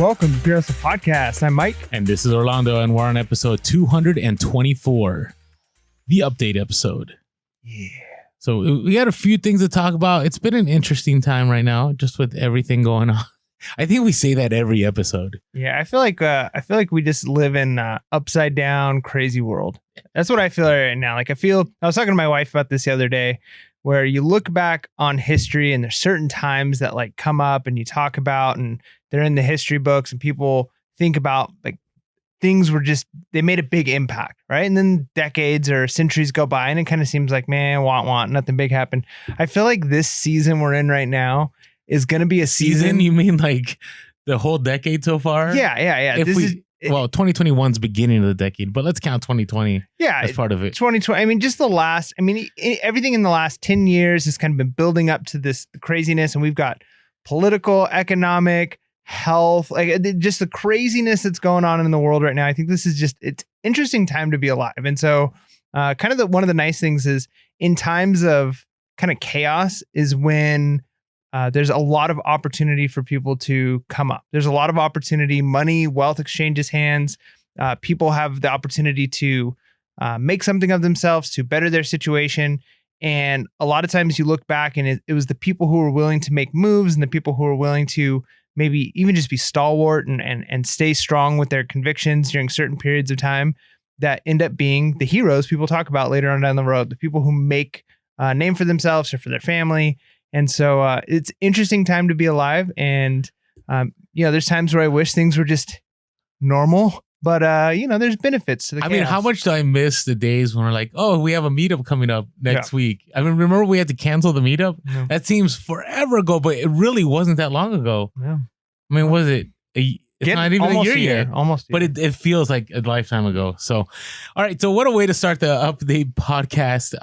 Welcome to PHP Podcast. I'm Mike. And this is Orlando, and we're on episode 224, the update episode. Yeah. So we got a few things to talk about. It's been an interesting time right now, just with everything going on. I think we say that every episode. Yeah, I feel like we just live in upside down, crazy world. That's what I feel right now. I was talking to my wife about this the other day, where you look back on history and there's certain times that come up and you talk about, and they're in the history books, and people think about things they made a big impact, right? And then decades or centuries go by and it kind of seems like, man, nothing big happened. I feel like this season we're in right now is going to be a season. You mean the whole decade so far? Yeah. 2021's beginning of the decade, but let's count 2020 as part of it. 2020, everything in the last 10 years has kind of been building up to this craziness, and we've got political, economic, health, just the craziness that's going on in the world right now. I think this is it's interesting time to be alive. And so one of the nice things is in times of kind of chaos is when there's a lot of opportunity for people to come up. There's a lot of opportunity, money, wealth exchanges hands. People have the opportunity to make something of themselves, to better their situation. And a lot of times you look back and it was the people who were willing to make moves and the people who were willing to maybe even just be stalwart and stay strong with their convictions during certain periods of time that end up being the heroes people talk about later on down the road, the people who make a name for themselves or for their family. And so it's an interesting time to be alive. And, there's times where I wish things were just normal, but, there's benefits to the chaos. How much do I miss the days when we're like, oh, we have a meetup coming up next week? Remember we had to cancel the meetup? Yeah. That seems forever ago, but it really wasn't that long ago. Yeah. Was it? It's not even a year yet. Almost. But it feels like a lifetime ago. So, all right. So what a way to start the update podcast.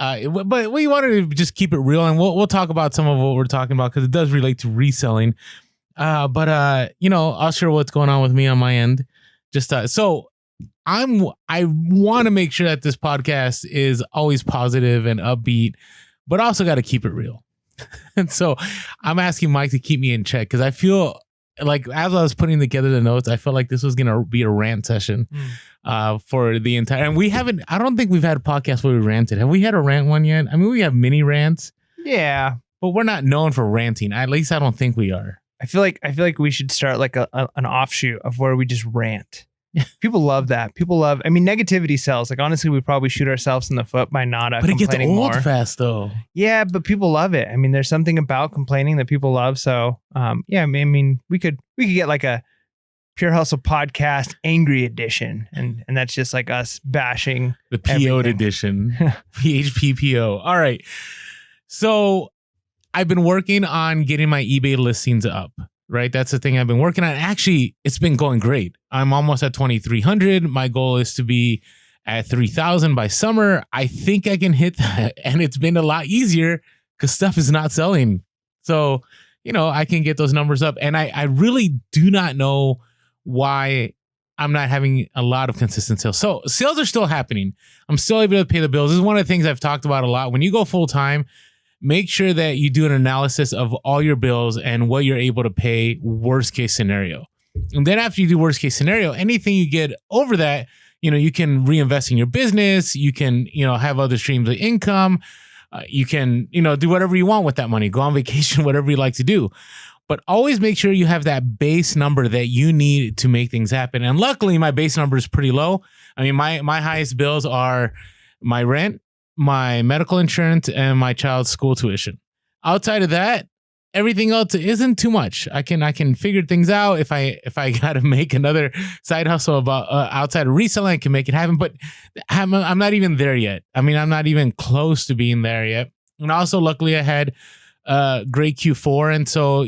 But we wanted to just keep it real, and we'll talk about some of what we're talking about because it does relate to reselling. But I'll share what's going on with me on my end. I want to make sure that this podcast is always positive and upbeat, but also got to keep it real. And so I'm asking Mike to keep me in check because I feel like as I was putting together the notes, I felt like this was going to be a rant session for the entire, and I don't think we've had a podcast where we ranted. Have we had a rant one yet? We have mini rants. Yeah. But we're not known for ranting. At least I don't think we are. I feel like we should start an offshoot of where we just rant. People love that. Negativity sells. Honestly, we probably shoot ourselves in the foot by not complaining more. But it gets old fast, though. Yeah, but people love it. There's something about complaining that people love. So, we could get a Pure Hustle podcast angry edition, and that's just us bashing the PO'd edition, PHP PO. All right. So I've been working on getting my eBay listings up. Right. That's the thing I've been working on. Actually, it's been going great. I'm almost at 2,300. My goal is to be at 3,000 by summer. I think I can hit that. And it's been a lot easier because stuff is not selling. So, I can get those numbers up. And I really do not know why I'm not having a lot of consistent sales. So sales are still happening. I'm still able to pay the bills. This is one of the things I've talked about a lot. When you go full time, make sure that you do an analysis of all your bills and what you're able to pay worst case scenario. And then after you do worst case scenario, anything you get over that, you can reinvest in your business. You can, have other streams of income. You can, do whatever you want with that money. Go on vacation, whatever you like to do. But always make sure you have that base number that you need to make things happen. And luckily, my base number is pretty low. My highest bills are my rent, my medical insurance, and my child's school tuition. Outside of that, everything else isn't too much. I can figure things out. If I got to make another side hustle about outside of reselling, I can make it happen. But I'm not even there yet. I'm not even close to being there yet. And also, luckily, I had a great Q4, and so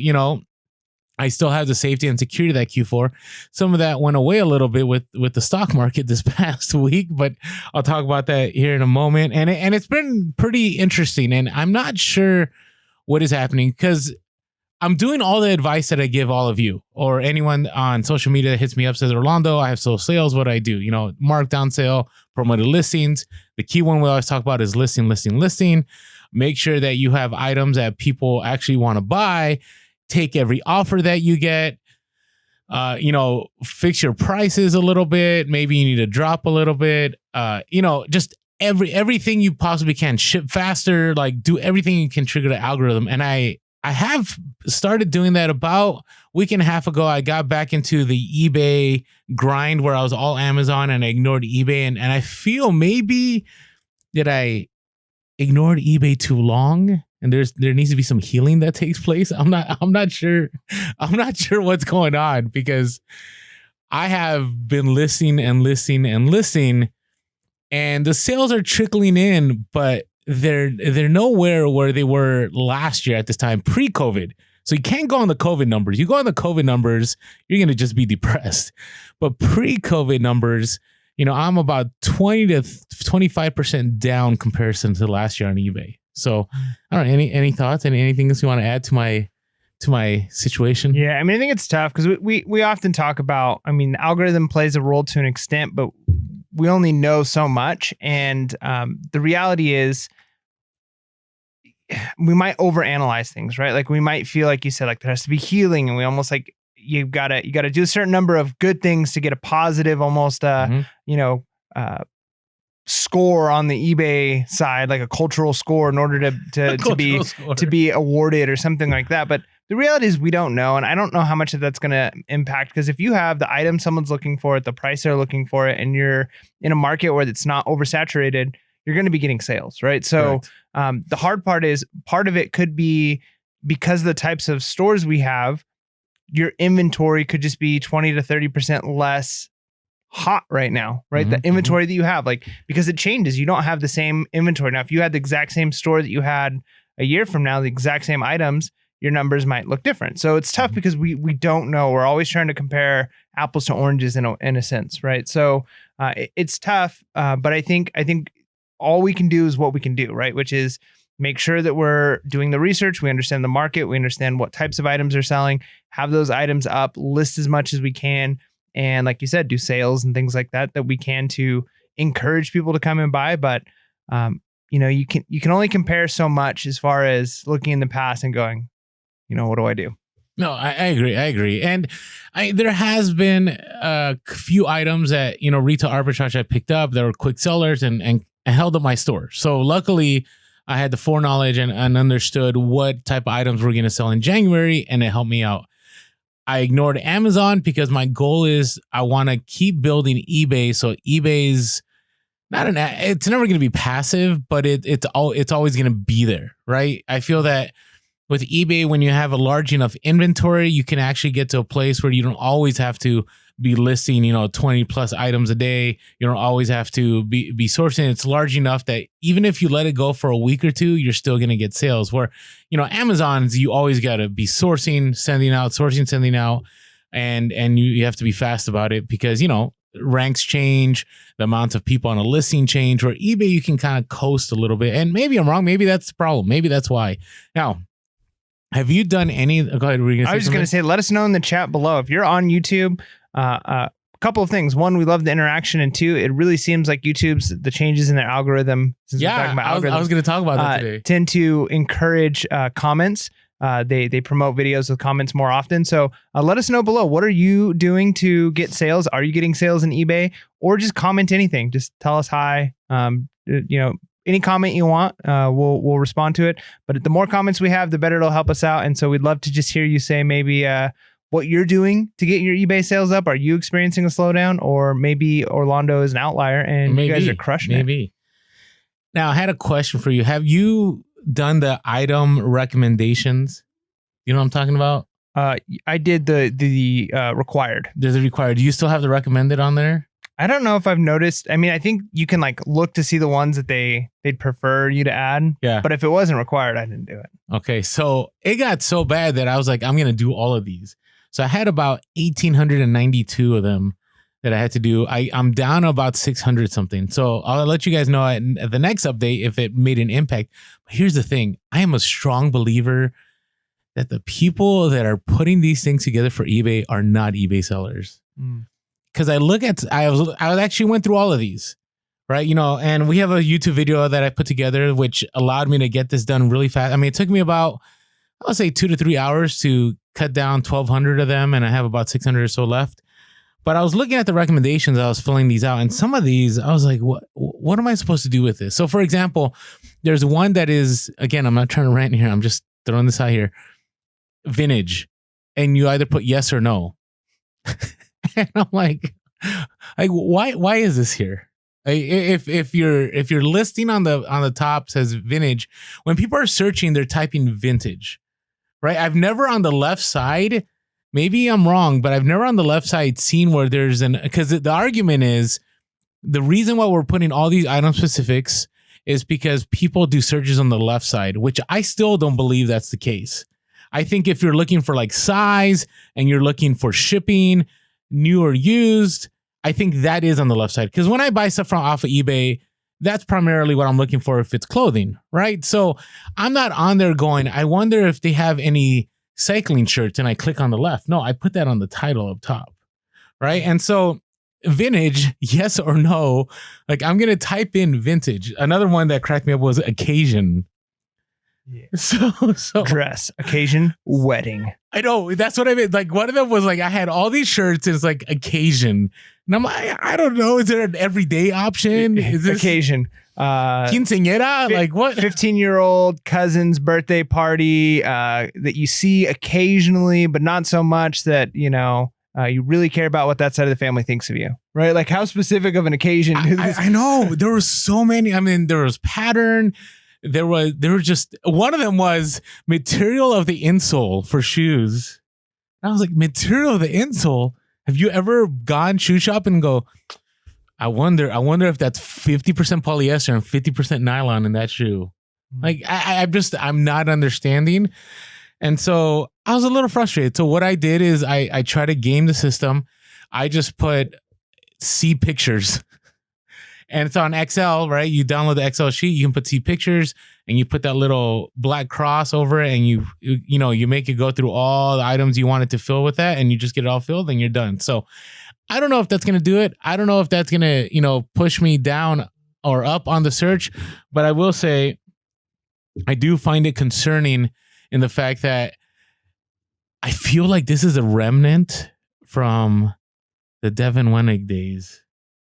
I still have the safety and security of that Q4. Some of that went away a little bit with the stock market this past week, but I'll talk about that here in a moment. And it's been pretty interesting, and I'm not sure what is happening because I'm doing all the advice that I give all of you or anyone on social media that hits me up, says, Orlando, I have solo sales. What do I do? Markdown sale, promoted listings. The key one we always talk about is listing. Make sure that you have items that people actually want to buy. Take every offer that you get. fix your prices a little bit. Maybe you need to drop a little bit. Just everything you possibly can. Ship faster, like do everything you can trigger the algorithm. And I have started doing that about a week and a half ago. I got back into the eBay grind where I was all Amazon and I ignored eBay. And I feel maybe that I ignored eBay too long. And there needs to be some healing that takes place. I'm not sure. I'm not sure what's going on because I have been listening, and the sales are trickling in, but they're nowhere where they were last year at this time, pre-COVID. So you can't go on the COVID numbers. You go on the COVID numbers, you're gonna just be depressed. But pre-COVID numbers, I'm about 20 to 25% down comparison to last year on eBay. So I don't know, any thoughts, anything else you want to add to my situation? Yeah, I mean, I think it's tough because we often talk about, I mean, the algorithm plays a role to an extent, but we only know so much. And the reality is we might overanalyze things, right? Like we might feel like you said, like there has to be healing, and we almost like you gotta do a certain number of good things to get a positive, almost score on the eBay side, like a cultural score, in order to be awarded or something like that. But the reality is we don't know, and I don't know how much of that's going to impact, because if you have the item someone's looking for it, the price they're looking for it, and you're in a market where it's not oversaturated, you're going to be getting sales, right? So the hard part is, part of it could be because of the types of stores we have, your inventory could just be 20 to 30% less hot right now, right? The inventory that you have, like, because it changes. You don't have the same inventory. Now, if you had the exact same store that you had a year from now, the exact same items, your numbers might look different. So it's tough because we don't know. We're always trying to compare apples to oranges in a sense, right? So it's tough, but I think all we can do is what we can do, right? Which is make sure that we're doing the research, we understand the market, we understand what types of items are selling, have those items up, list as much as we can, and like you said, do sales and things like that we can to encourage people to come and buy. But you can only compare so much as far as looking in the past and going, what do I do? No, I agree. And there has been a few items that, retail arbitrage I picked up that were quick sellers and held up my store. So luckily I had the foreknowledge and understood what type of items we're going to sell in January, and it helped me out. I ignored Amazon because my goal is I want to keep building eBay. So eBay's it's never going to be passive, but it's always going to be there, right? I feel that with eBay, when you have a large enough inventory, you can actually get to a place where you don't always have to be listing, 20 plus items a day. You don't always have to be sourcing. It's large enough that even if you let it go for a week or two, you're still going to get sales. Where, Amazon's, you always got to be sending out, and you have to be fast about it because, ranks change, the amount of people on a listing change. Where eBay, you can kind of coast a little bit. And maybe I'm wrong. Maybe that's the problem. Maybe that's why. Now, have you done any? Go ahead. I was just going to say, let us know in the chat below. If you're on YouTube, a couple of things. One, we love the interaction. And two, it really seems like YouTube's, the changes in their algorithm. I was going to talk about that today. Tend to encourage comments. They promote videos with comments more often. So let us know below. What are you doing to get sales? Are you getting sales in eBay? Or just comment anything. Just tell us hi. Any comment you want, we'll respond to it. But the more comments we have, the better it'll help us out. And so we'd love to just hear you say maybe what you're doing to get your eBay sales up. Are you experiencing a slowdown? Or maybe Orlando is an outlier and you guys are crushing it. Now, I had a question for you. Have you done the item recommendations? You know what I'm talking about? I did the required. There's a required. Do you still have the recommended on there? I don't know if I've noticed. I mean, I think you can look to see the ones that they'd prefer you to add. Yeah. But if it wasn't required, I didn't do it. Okay. So it got so bad that I was like, I'm going to do all of these. So I had about 1,892 of them that I had to do. I'm down about 600 something. So I'll let you guys know at the next update if it made an impact. But here's the thing. I am a strong believer that the people that are putting these things together for eBay are not eBay sellers. Because I actually went through all of these, right? And we have a YouTube video that I put together, which allowed me to get this done really fast. I mean, it took me about I'll say 2 to 3 hours to cut down 1,200 of them, and I have about 600 or so left. But I was looking at the recommendations. I was filling these out, and some of these, I was like, what am I supposed to do with this? So, for example, there's one that is, again, I'm not trying to rant here. I'm just throwing this out here. Vintage. And you either put yes or no. And I'm like, why is this here? If your listing on the top says vintage, when people are searching, they're typing vintage, right? I've never on the left side, maybe I'm wrong, but I've never on the left side seen where there's because the argument is the reason why we're putting all these item specifics is because people do searches on the left side, which I still don't believe that's the case. I think if you're looking for like size and you're looking for shipping, new or used, I think that is on the left side. Because when I buy stuff from off of eBay, that's primarily what I'm looking for if it's clothing, right? So I'm not on there going, I wonder if they have any cycling shirts, and I click on the left. No, I put that on the title up top, right? And so vintage, yes or no, like I'm going to type in vintage. Another one that cracked me up was occasion. Yeah. So dress, occasion, wedding. I know, that's what I meant. Like one of them was like, I had all these shirts and it's like occasion. And I'm like, I don't know. Is there an everyday option? Is this occasion? Quinceañera? Like what? 15-year-old cousin's birthday party that you see occasionally, but not so much that, you really care about what that side of the family thinks of you, right? Like how specific of an occasion? I know. There were so many. I mean, there was pattern. There were just, one of them was material of the insole for shoes. And I was like, material of the insole? Have you ever gone shoe shop and go, I wonder if that's 50% polyester and 50% nylon in that shoe. Like I'm not understanding. And so I was a little frustrated. So what I did is I try to game the system. I just put see pictures. And it's on Excel, right? You download the Excel sheet, you can put see pictures, and you put that little black cross over it, and you make it go through all the items you want it to fill with that, and you just get it all filled, and you're done. So I don't know if that's going to do it. I don't know if that's going to, push me down or up on the search, but I will say I do find it concerning in the fact that I feel like this is a remnant from the Devin Wenig days.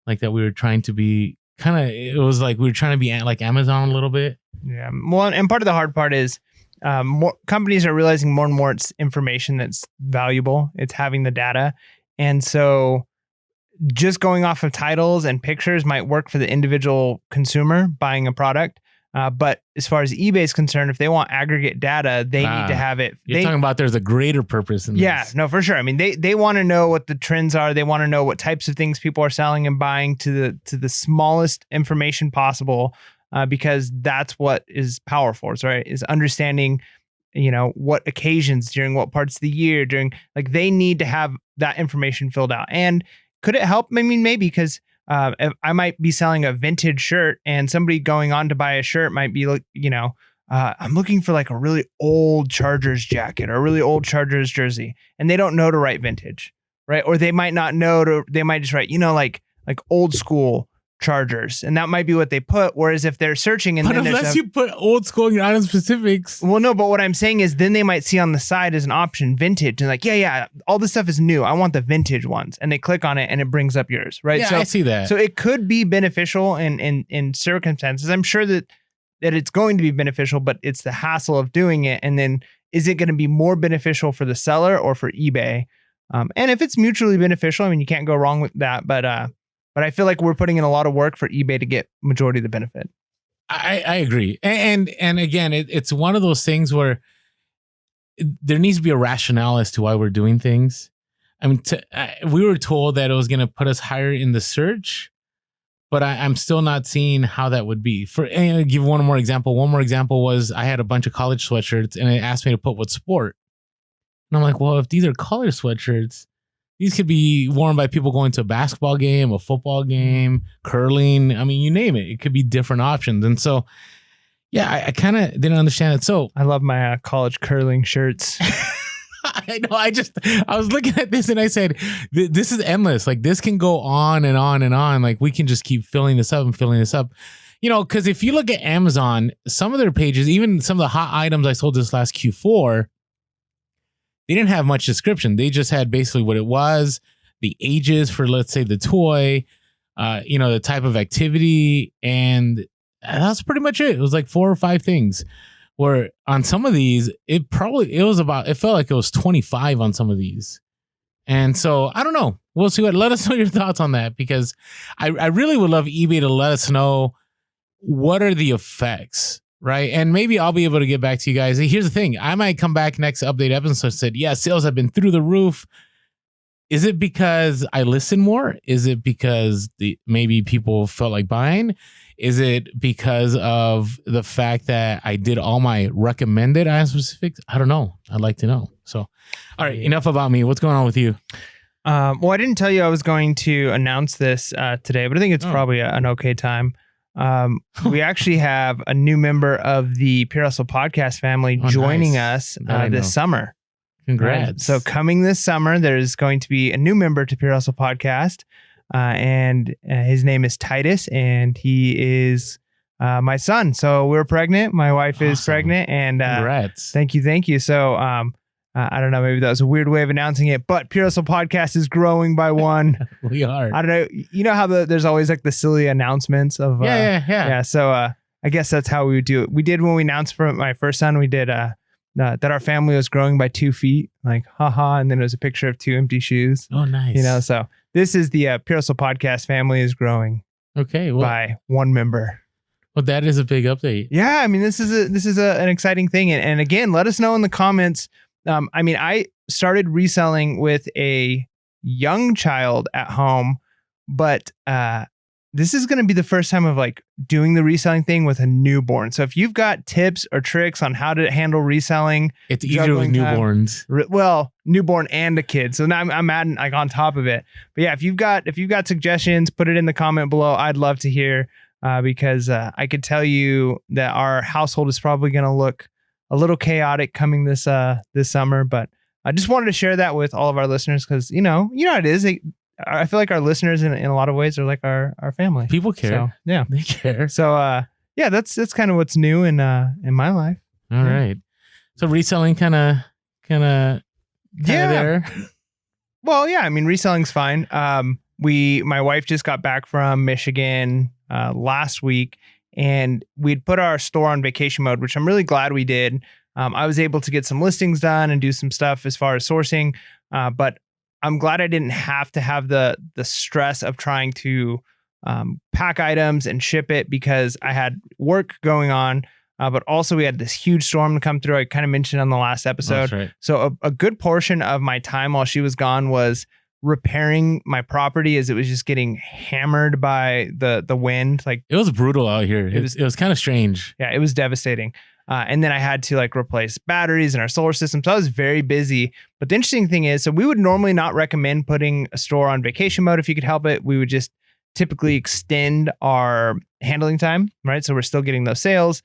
Like that we were trying to be it was like we were trying to be like Amazon a little bit. Yeah. Well, and part of the hard part is more companies are realizing more and more it's information that's valuable. It's having the data. And so just going off of titles and pictures might work for the individual consumer buying a product. But as far as eBay is concerned, if they want aggregate data, they need to have it. You're talking about there's a greater purpose in this. Yeah, no, for sure. I mean, they want to know what the trends are. They want to know what types of things people are selling and buying to the smallest information possible, because that's what is powerful, right? Is understanding, what occasions during what parts of the year like they need to have that information filled out. And could it help? I mean, maybe because if I might be selling a vintage shirt and somebody going on to buy a shirt might be like, I'm looking for like a really old Chargers jacket or a really old Chargers jersey, and they don't know to write vintage, right? Or they might not know they might just write, like old school Chargers, and that might be what they put. Whereas if they're searching and but then unless you put old school in your item specifics, well, no. But what I'm saying is, then they might see on the side as an option vintage, and like, yeah, all this stuff is new. I want the vintage ones, and they click on it, and it brings up yours, right? Yeah, so I see that. So it could be beneficial in circumstances. I'm sure that it's going to be beneficial, but it's the hassle of doing it. And then is it going to be more beneficial for the seller or for eBay? And if it's mutually beneficial, I mean, you can't go wrong with that. But I feel like we're putting in a lot of work for eBay to get majority of the benefit. I agree. And again, it's one of those things where there needs to be a rationale as to why we're doing things. I mean, we were told that it was going to put us higher in the search, but I'm still not seeing how that would be. And I'll give one more example. One more example was I had a bunch of college sweatshirts and it asked me to put what sport. And I'm like, well, if these are college sweatshirts, these could be worn by people going to a basketball game, a football game, curling. I mean, you name it. It could be different options. And so, yeah, I kind of didn't understand it. So I love my college curling shirts. I know. I was looking at this and I said, this is endless. Like this can go on and on and on. Like we can just keep filling this up and filling this up. because if you look at Amazon, some of their pages, even some of the hot items I sold this last Q4, they didn't have much description. They just had basically what it was, the ages for, let's say, the toy, the type of activity, and that's pretty much it. It was like 4 or 5 things. Where on some of these, it felt like it was 25 on some of these. And so I don't know. We'll see let us know your thoughts on that, because I really would love eBay to let us know what are the effects, right? And maybe I'll be able to get back to you guys. Here's the thing. I might come back next update episode and said, yeah, sales have been through the roof. Is it because I listen more? Is it because maybe people felt like buying? Is it because of the fact that I did all my recommended item specifics? I don't know. I'd like to know. So, all right, enough about me. What's going on with you? Well, I didn't tell you I was going to announce this today, but I think it's probably an okay time. We actually have a new member of the Pure Hustle podcast family joining us this summer. Congrats. Right? So coming this summer, there's going to be a new member to Pure Hustle podcast. And his name is Titus, and he is my son. So we're pregnant. My wife is pregnant, and congrats. Thank you. So I don't know, maybe that was a weird way of announcing it, but Pure Hustle podcast is growing by one. We are. I don't know. You know how there's always like the silly announcements of yeah. So I guess that's how we would do it. We did when we announced for my first son. We did that our family was growing by 2 feet, like haha, and then it was a picture of 2 empty shoes. Oh, nice. So. This is the Pure Hustle podcast family is growing. Okay, by one member. Well, that is a big update. Yeah, I mean, this is an exciting thing, and again, let us know in the comments. I started reselling with a young child at home, but this is going to be the first time of like doing the reselling thing with a newborn. So if you've got tips or tricks on how to handle reselling, it's easier with newborns. Newborn and a kid. So now I'm adding like on top of it. But yeah, if you've got suggestions, put it in the comment below. I'd love to hear because I could tell you that our household is probably going to look a little chaotic coming this summer. But I just wanted to share that with all of our listeners because you know how it is. I feel like our listeners in a lot of ways are like our family. People care. So, yeah. They care. So that's kind of what's new in my life. All right. So reselling kind of there. Well, yeah, I mean reselling's fine. My wife just got back from Michigan last week, and we'd put our store on vacation mode, which I'm really glad we did. I was able to get some listings done and do some stuff as far as sourcing, but I'm glad I didn't have to have the stress of trying to pack items and ship it because I had work going on, but also we had this huge storm to come through. I kind of mentioned on the last episode. That's right. So a good portion of my time while she was gone was repairing my property as it was just getting hammered by the wind. Like it was brutal out here. It was kind of strange. Yeah, it was devastating. And then I had to like replace batteries in our solar system. So I was very busy. But the interesting thing is, so we would normally not recommend putting a store on vacation mode if you could help it. We would just typically extend our handling time, right? So we're still getting those sales,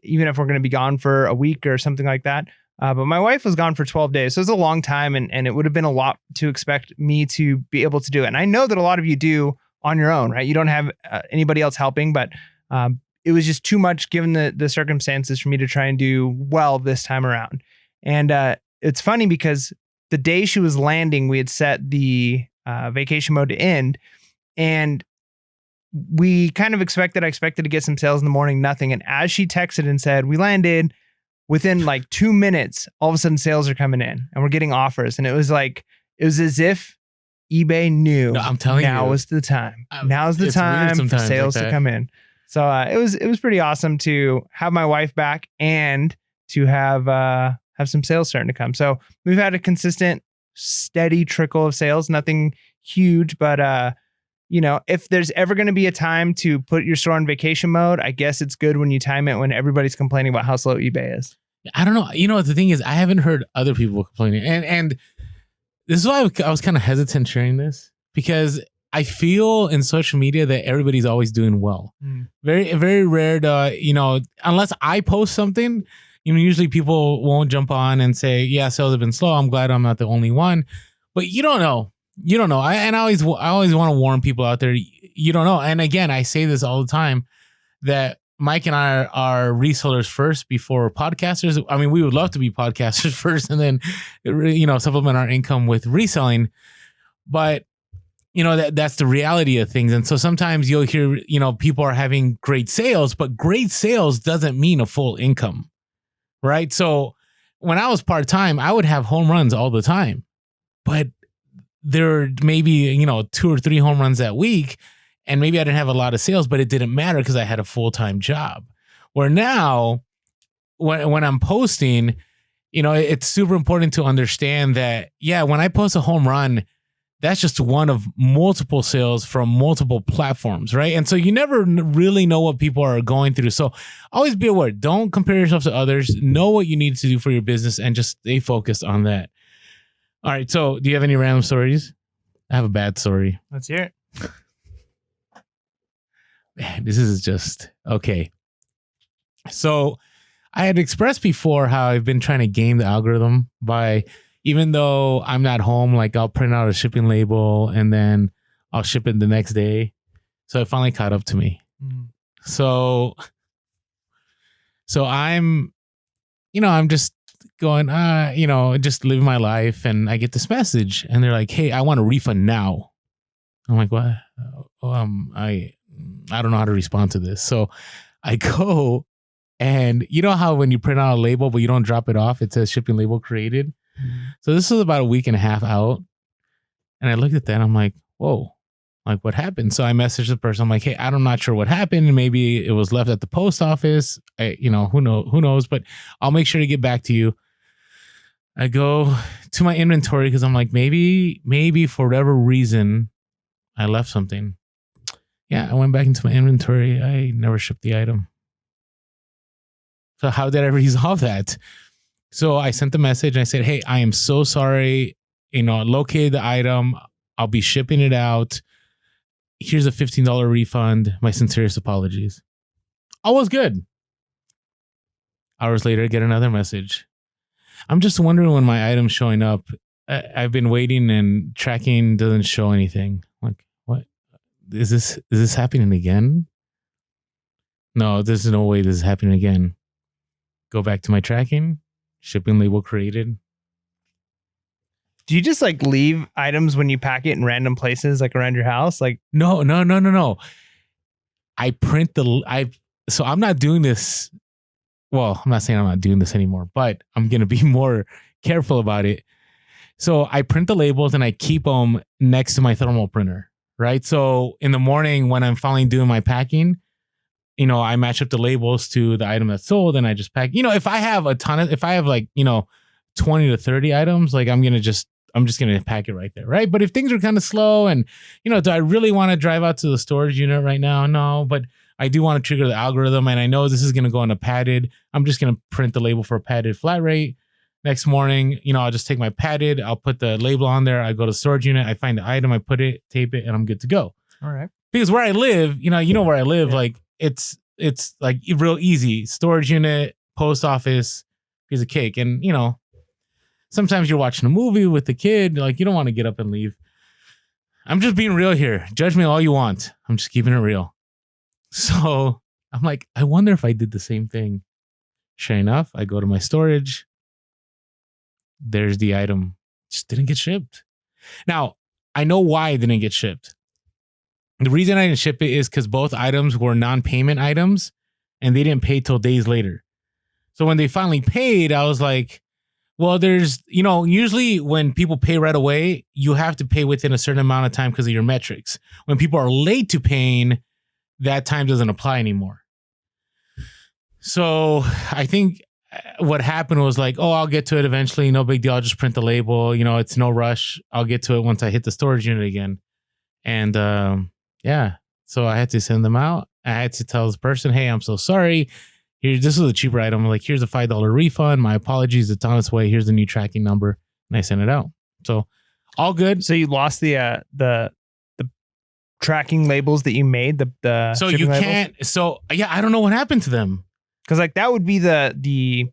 even if we're going to be gone for a week or something like that. But my wife was gone for 12 days. So it was a long time and it would have been a lot to expect me to be able to do it. And I know that a lot of you do on your own, right? You don't have anybody else helping, but it was just too much given the circumstances for me to try and do well this time around. And it's funny because the day she was landing, we had set the vacation mode to end. And we kind of I expected to get some sales in the morning, nothing. And as she texted and said, we landed, within like 2 minutes, all of a sudden sales are coming in and we're getting offers. And it was as if eBay knew I'm telling you, now is the time. Now's the time for sales to come in. So it was pretty awesome to have my wife back and to have some sales starting to come. So we've had a consistent, steady trickle of sales, nothing huge, but if there's ever going to be a time to put your store on vacation mode, I guess it's good when you time it when everybody's complaining about how slow eBay is. I don't know. You know, the thing is, I haven't heard other people complaining. And this is why I was kind of hesitant sharing this, because I feel in social media that everybody's always doing well. Very, very rare to, unless I post something, usually people won't jump on and say, yeah, sales have been slow. I'm glad I'm not the only one. But you don't know. I always want to warn people out there. You don't know. And again, I say this all the time. that Mike and I are resellers first before podcasters. I mean, we would love to be podcasters first and then, supplement our income with reselling. But, that's the reality of things. And so sometimes you'll hear, people are having great sales, but great sales doesn't mean a full income, right? So when I was part-time, I would have home runs all the time, but there were maybe, 2 or 3 home runs that week. And maybe I didn't have a lot of sales, but it didn't matter because I had a full-time job. Where now, when I'm posting, it's super important to understand that, when I post a home run, that's just one of multiple sales from multiple platforms, right? And so you never really know what people are going through. So always be aware. Don't compare yourself to others. Know what you need to do for your business and just stay focused on that. All right. So do you have any random stories? I have a bad story. Let's hear it. Man, this is just okay. So I had expressed before how I've been trying to game the algorithm by, even though I'm not home, like I'll print out a shipping label and then I'll ship it the next day. So it finally caught up to me. Mm. So I'm, I'm just going, just living my life, and I get this message and they're like, "Hey, I want a refund now." I'm like, "What?" I don't know how to respond to this. So I go, and you know how when you print out a label, but you don't drop it off, it says shipping label created. Mm-hmm. So this was about a week and a half out. And I looked at that and I'm like, whoa, like what happened? So I messaged the person. I'm like, "Hey, I'm not sure what happened. Maybe it was left at the post office. Who knows, but I'll make sure to get back to you." I go to my inventory because I'm like, maybe for whatever reason I left something. Yeah, I went back into my inventory. I never shipped the item. So how did I resolve that? So I sent the message and I said, "Hey, I am so sorry. Located the item. I'll be shipping it out. Here's a $15 refund. My sincerest apologies." All was good. Hours later, I get another message. "I'm just wondering when my item's showing up. I've been waiting and tracking doesn't show anything." Like, what? Is this happening again? No, there's no way this is happening again. Go back to my tracking. Shipping label created. Do you just like leave items when you pack it in random places, like around your house? Like, no. I print so I'm not doing this. Well, I'm not saying I'm not doing this anymore, but I'm going to be more careful about it. So I print the labels and I keep them next to my thermal printer, right? So in the morning when I'm finally doing my packing, I match up the labels to the item that's sold and I just pack. If I have if I have 20 to 30 items, like I'm just going to pack it right there, right? But if things are kind of slow and, do I really want to drive out to the storage unit right now? No, but I do want to trigger the algorithm and I know this is going to go on a padded. I'm just going to print the label for a padded flat rate. Next morning, I'll just take my padded, I'll put the label on there. I go to the storage unit, I find the item, I put it, tape it, and I'm good to go. All right. Because where I live, where I live, like it's like real easy. Storage unit, post office, piece of cake. And, sometimes you're watching a movie with the kid, like you don't want to get up and leave. I'm just being real here. Judge me all you want. I'm just keeping it real. So I'm like, I wonder if I did the same thing. Sure enough, I go to my storage. There's the item. Just didn't get shipped. Now, I know why it didn't get shipped. The reason I didn't ship it is because both items were non-payment items and they didn't pay till days later. So when they finally paid, I was like, well, there's, usually when people pay right away, you have to pay within a certain amount of time because of your metrics. When people are late to paying, that time doesn't apply anymore. So I think what happened was like, oh, I'll get to it eventually. No big deal. I'll just print the label. It's no rush. I'll get to it once I hit the storage unit again. And so I had to send them out. I had to tell this person, "Hey, I'm so sorry. This was a cheaper item. Like, here's a $5 refund. My apologies. It's on its way. Here's the new tracking number." And I sent it out. So all good. So you lost the tracking labels that you made. The so you can't. Labels? So yeah, I don't know what happened to them. Because like that would be the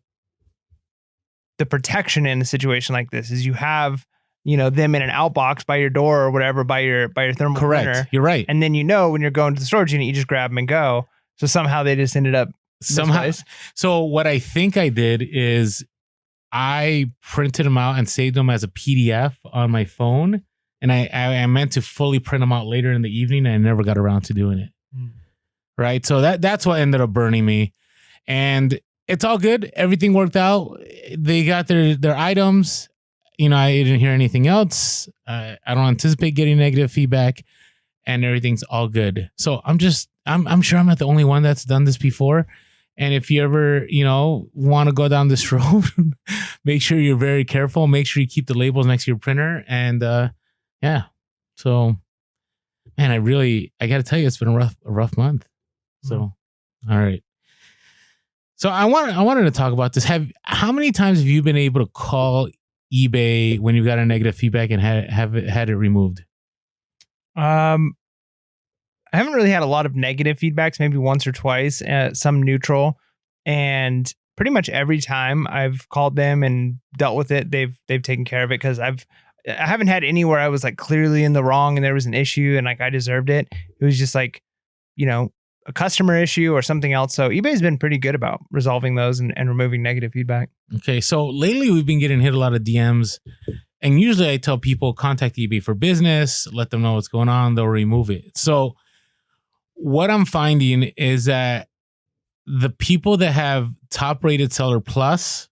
protection in a situation like this is you have them in an outbox by your door or whatever by your thermal printer. You're right. And then when you're going to the storage unit, you just grab them and go. So somehow they just ended up Somehow. misplaced. So what I think I did is I printed them out and saved them as a PDF on my phone. And I meant to fully print them out later in the evening, and I never got around to doing it. Right. So that's what ended up burning me. And it's all good. Everything worked out. They got their items. You know, I didn't hear anything else. I don't anticipate getting negative feedback, and everything's all good. So I'm sure I'm not the only one that's done this before. And if you ever, you know, want to go down this road, make sure you're very careful. Make sure you keep the labels next to your printer. And yeah. So, man, I got to tell you, it's been a rough month. So, all right. So I wanted to talk about this. How many times have you been able to call eBay when you got a negative feedback and had it removed? I haven't really had a lot of negative feedbacks, maybe once or twice, some neutral, and pretty much every time I've called them and dealt with it, they've taken care of it, because I haven't had any where I was like clearly in the wrong and there was an issue and like I deserved it. It was just like, you know, a customer issue or something else. So eBay's been pretty good about resolving those and removing negative feedback. Okay. So lately we've been getting hit a lot of DMs, and usually I tell people contact eBay for business, let them know what's going on. They'll remove it. So what I'm finding is that the people that have top rated seller plus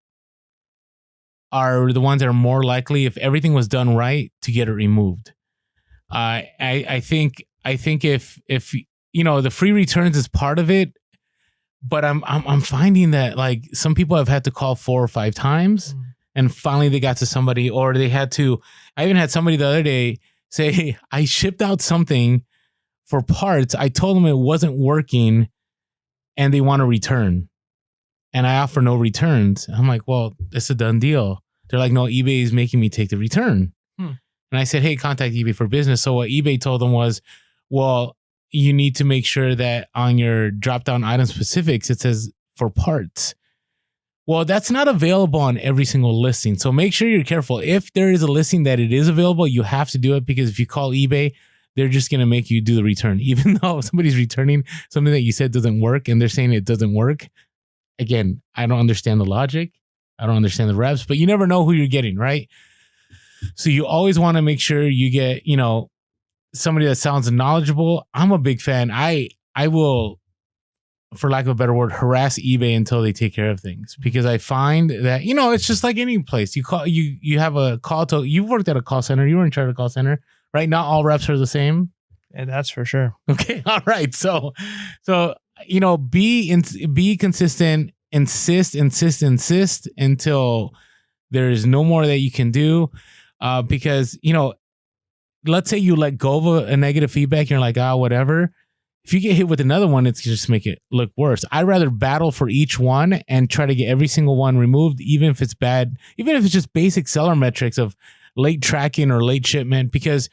are the ones that are more likely, if everything was done right, to get it removed. I think if you know, the free returns is part of it, but I'm finding that like some people have had to call 4 or 5 times, and finally they got to somebody, or they had to. I even had somebody the other day say, hey, I shipped out something for parts. I told them it wasn't working, and they want to return, and I offer no returns. I'm like, well, it's a done deal. They're like, no, eBay is making me take the return. And I said, hey, contact eBay for business. So what eBay told them was, well, you need to make sure that on your drop-down item specifics, it says for parts. Well, that's not available on every single listing. So make sure you're careful. If there is a listing that it is available, you have to do it, because if you call eBay, they're just going to make you do the return. Even though somebody's returning something that you said doesn't work and they're saying it doesn't work. Again, I don't understand the logic. I don't understand the reps, but you never know who you're getting, right? So you always want to make sure you get, you know, somebody that sounds knowledgeable. I'm a big fan. I will, for lack of a better word, harass eBay until they take care of things, because I find that, you know, it's just like any place. You call, you have a call to, you've worked at a call center. You were in charge of a call center, right? Not all reps are the same. And that's for sure. Okay. All right. So, you know, be consistent, insist until there is no more that you can do. Because, you know, let's say you let go of a negative feedback and you're like, whatever. If you get hit with another one, it's just make it look worse. I'd rather battle for each one and try to get every single one removed, even if it's bad, even if it's just basic seller metrics of late tracking or late shipment, because,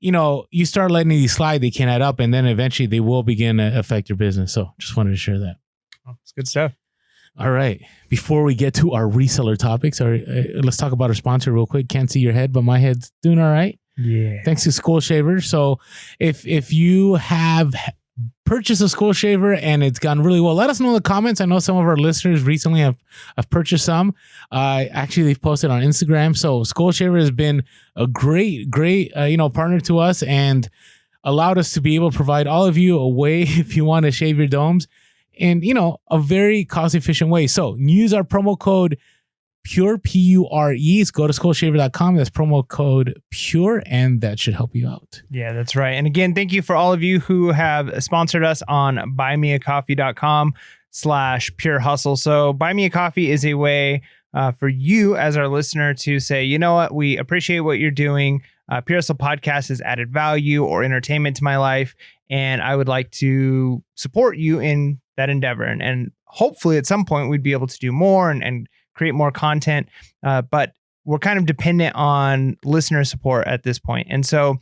you know, you start letting these slide, they can add up, and then eventually they will begin to affect your business. So just wanted to share that. It's good stuff. All right. Before we get to our reseller topics, let's talk about our sponsor real quick. Can't see your head, but my head's doing all right. Yeah. Thanks to Skull Shaver. So if you have purchased a Skull Shaver and it's gone really well, let us know in the comments. I know some of our listeners recently have purchased some. Actually, they've posted on Instagram. So Skull Shaver has been a great partner to us, and allowed us to be able to provide all of you a way if you want to shave your domes in, you know, a very cost efficient way. So use our promo code PURE, PURE. Go to skullshaver.com. That's promo code PURE, and that should help you out. Yeah, that's right. And again, thank you for all of you who have sponsored us on buymeacoffee.com/pure hustle. So Buy Me a Coffee is a way for you as our listener to say, you know what, we appreciate what you're doing. Pure Hustle Podcast has added value or entertainment to my life, and I would like to support you in that endeavor. And hopefully at some point we'd be able to do more and create more content. But we're kind of dependent on listener support at this point. And so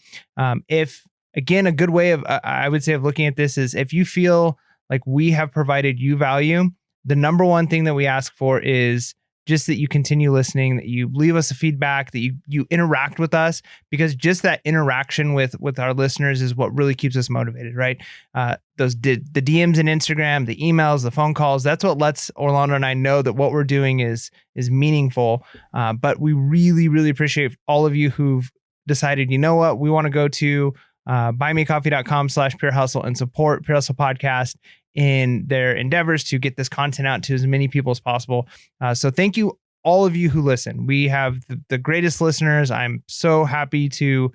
if, again, a good way of, I would say, of looking at this is if you feel like we have provided you value, the number one thing that we ask for is just that you continue listening, that you leave us a feedback, that you interact with us, because just that interaction with our listeners is what really keeps us motivated, right? The DMs in Instagram, the emails, the phone calls, that's what lets Orlando and I know that what we're doing is meaningful. But we really, really appreciate all of you who've decided, you know what, we want to go to buymeacoffee.com/Pure Hustle and support Pure Hustle Podcast in their endeavors to get this content out to as many people as possible. So thank you, all of you who listen. We have the greatest listeners. I'm so happy to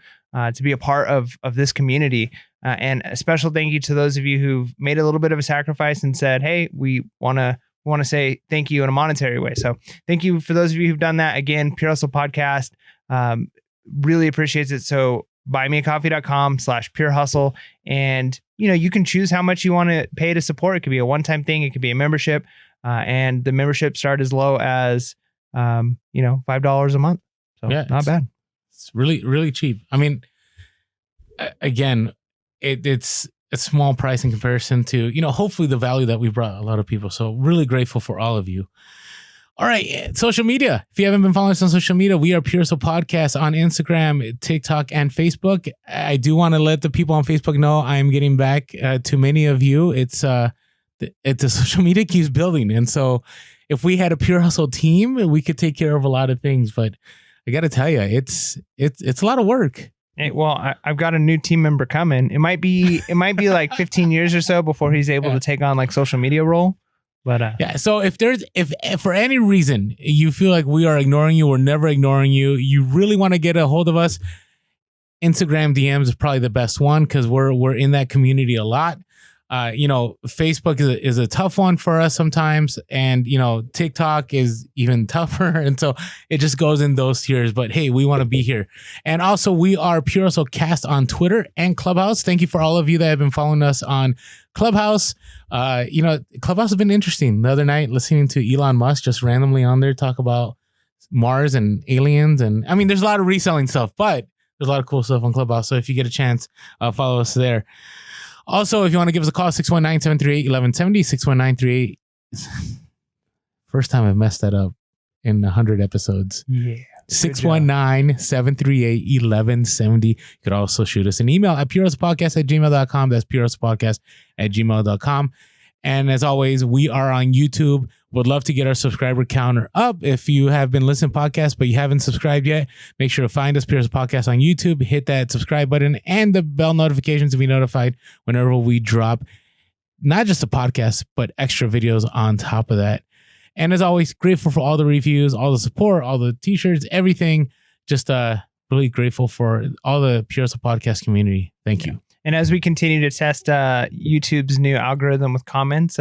be a part of this community. And a special thank you to those of you who've made a little bit of a sacrifice and said, hey, we want to say thank you in a monetary way. So thank you for those of you who've done that. Again, Pure Hustle Podcast really appreciates it. So buymeacoffee.com/Pure Hustle. And, you can choose how much you want to pay to support. It could be a one-time thing. It could be a membership. And the membership start as low as, $5 a month. So yeah, not bad. It's really, really cheap. I mean, again, it's a small price in comparison to, hopefully the value that we brought a lot of people. So really grateful for all of you. All right, social media. If you haven't been following us on social media, we are Pure Hustle Podcast on Instagram, TikTok, and Facebook. I do want to let the people on Facebook know I am getting back to many of you. It's the social media keeps building, and so if we had a Pure Hustle team, we could take care of a lot of things. But I got to tell you, it's a lot of work. Hey, well, I've got a new team member coming. It might be like 15 years or so before he's able to take on like social media role. But yeah, so if for any reason you feel like we are ignoring you, we're never ignoring you, you really want to get a hold of us, Instagram DMs is probably the best one because we're in that community a lot. Facebook is a tough one for us sometimes, and TikTok is even tougher, and so it just goes in those tiers. But hey, we want to be here, and also we are Pure Hustle Cast on Twitter and Clubhouse. Thank you for all of you that have been following us on Clubhouse. Clubhouse has been interesting. The other night, listening to Elon Musk just randomly on there talk about Mars and aliens, and I mean, there's a lot of reselling stuff, but there's a lot of cool stuff on Clubhouse. So if you get a chance, follow us there. Also, if you want to give us a call, 619-738-1170, 619-38. First time I've messed that up in 100 episodes. Yeah. 619-738-1170. You could also shoot us an email at purehustlepodcast@gmail.com. That's purehustlepodcast@gmail.com. And as always, we are on YouTube. Would love to get our subscriber counter up. If you have been listening to podcasts, but you haven't subscribed yet, make sure to find us, Pure Hustle Podcast on YouTube. Hit that subscribe button and the bell notifications to be notified whenever we drop not just a podcast, but extra videos on top of that. And as always, grateful for all the reviews, all the support, all the t-shirts, everything. Just really grateful for all the Pure Hustle Podcast community. Thank you. And as we continue to test YouTube's new algorithm with comments,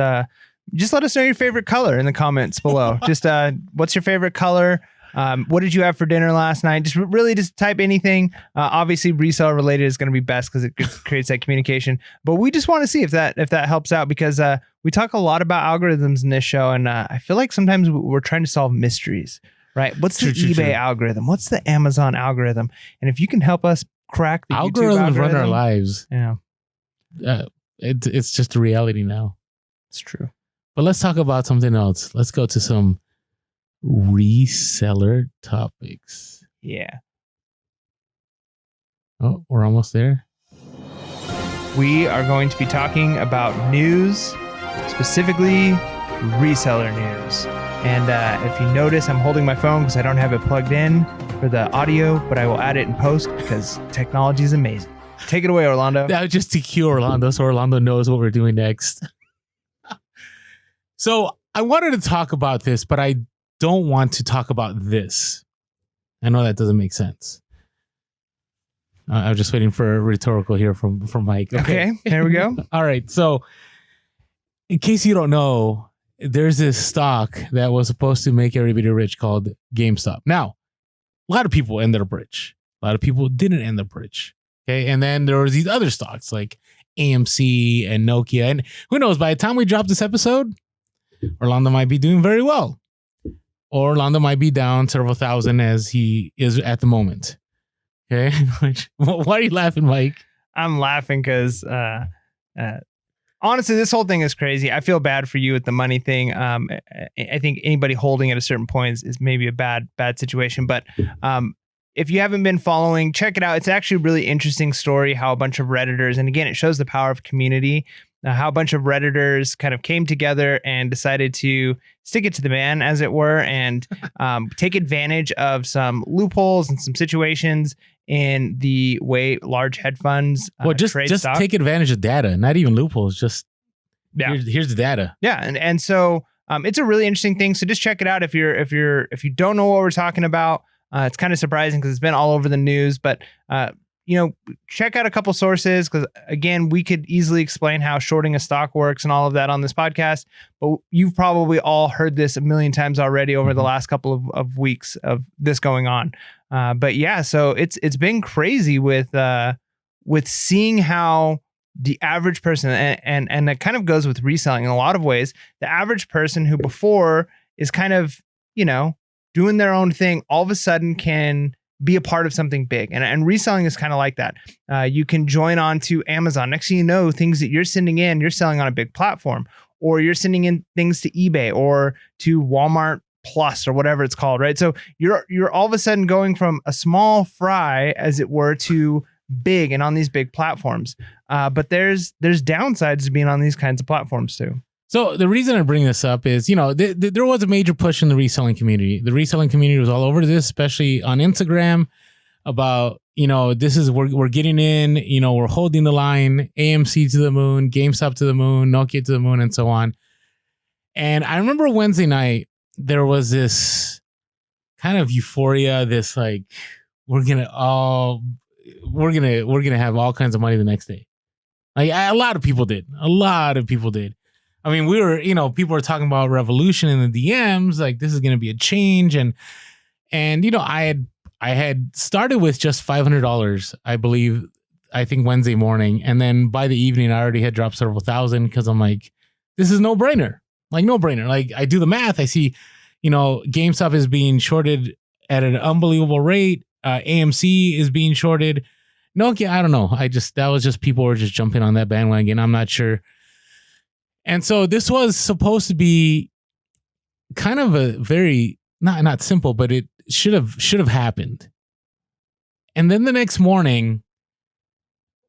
just let us know your favorite color in the comments below. Just what's your favorite color? What did you have for dinner last night? Just type anything. Obviously, reseller related is going to be best because it creates that communication. But we just want to see if that helps out, because we talk a lot about algorithms in this show, and I feel like sometimes we're trying to solve mysteries, right? What's the eBay algorithm? What's the Amazon algorithm? And if you can help us crack the YouTube algorithm, run our lives. Yeah, it's just a reality now. It's true. But let's talk about something else. Let's go to some reseller topics. Yeah. Oh, we're almost there. We are going to be talking about news, specifically reseller news. And if you notice, I'm holding my phone because I don't have it plugged in for the audio, but I will add it in post because technology is amazing. Take it away, Orlando. That was just to cue Orlando so Orlando knows what we're doing next. So I wanted to talk about this, but I don't want to talk about this. I know that doesn't make sense. I'm just waiting for a rhetorical here from Mike. Okay, there we go. All right. So in case you don't know, there's this stock that was supposed to make everybody rich called GameStop. Now, a lot of people ended up rich. A lot of people didn't end up rich. Okay. And then there was these other stocks like AMC and Nokia. And who knows, by the time we drop this episode, Orlando might be doing very well. Or Orlando might be down several thousand as he is at the moment. Okay. Why are you laughing, Mike? I'm laughing because honestly, this whole thing is crazy. I feel bad for you with the money thing. I think anybody holding at a certain point is maybe a bad situation. But if you haven't been following, check it out. It's actually a really interesting story how a bunch of Redditors, and again, it shows the power of community, how a bunch of Redditors kind of came together and decided to stick it to the man, as it were, and take advantage of some loopholes and some situations in the way large hedge funds Well, just stock. take advantage of data, not even loopholes. Just Yeah. here's the data. Yeah, and so it's a really interesting thing. So just check it out if you don't know what we're talking about. It's kind of surprising because it's been all over the news, but check out a couple sources because again, we could easily explain how shorting a stock works and all of that on this podcast, but you've probably all heard this a million times already over the last couple of weeks of this going on. But yeah, so it's been crazy with seeing how the average person, and it kind of goes with reselling in a lot of ways, the average person who before is kind of, doing their own thing, all of a sudden can be a part of something big. And reselling is kind of like that. You can join on to Amazon. Next thing you know, things that you're sending in, you're selling on a big platform, or you're sending in things to eBay or to Walmart Plus or whatever it's called, right? So you're all of a sudden going from a small fry, as it were, to big and on these big platforms. But there's downsides to being on these kinds of platforms too. So the reason I bring this up is, there was a major push in the reselling community. The reselling community was all over this, especially on Instagram, about, this is, we're getting in, we're holding the line, AMC to the moon, GameStop to the moon, Nokia to the moon, and so on. And I remember Wednesday night, there was this kind of euphoria, this like, we're gonna have all kinds of money the next day. Like a lot of people did. I mean, we were, people were talking about revolution in the DMs, like this is going to be a change. And I had started with just $500, I think Wednesday morning. And then by the evening, I already had dropped several thousand because I'm like, this is no brainer. Like I do the math. I see, GameStop is being shorted at an unbelievable rate. AMC is being shorted. Nokia, I don't know. That was just people were just jumping on that bandwagon. I'm not sure. And so this was supposed to be kind of a very not simple, but it should have happened. And then the next morning,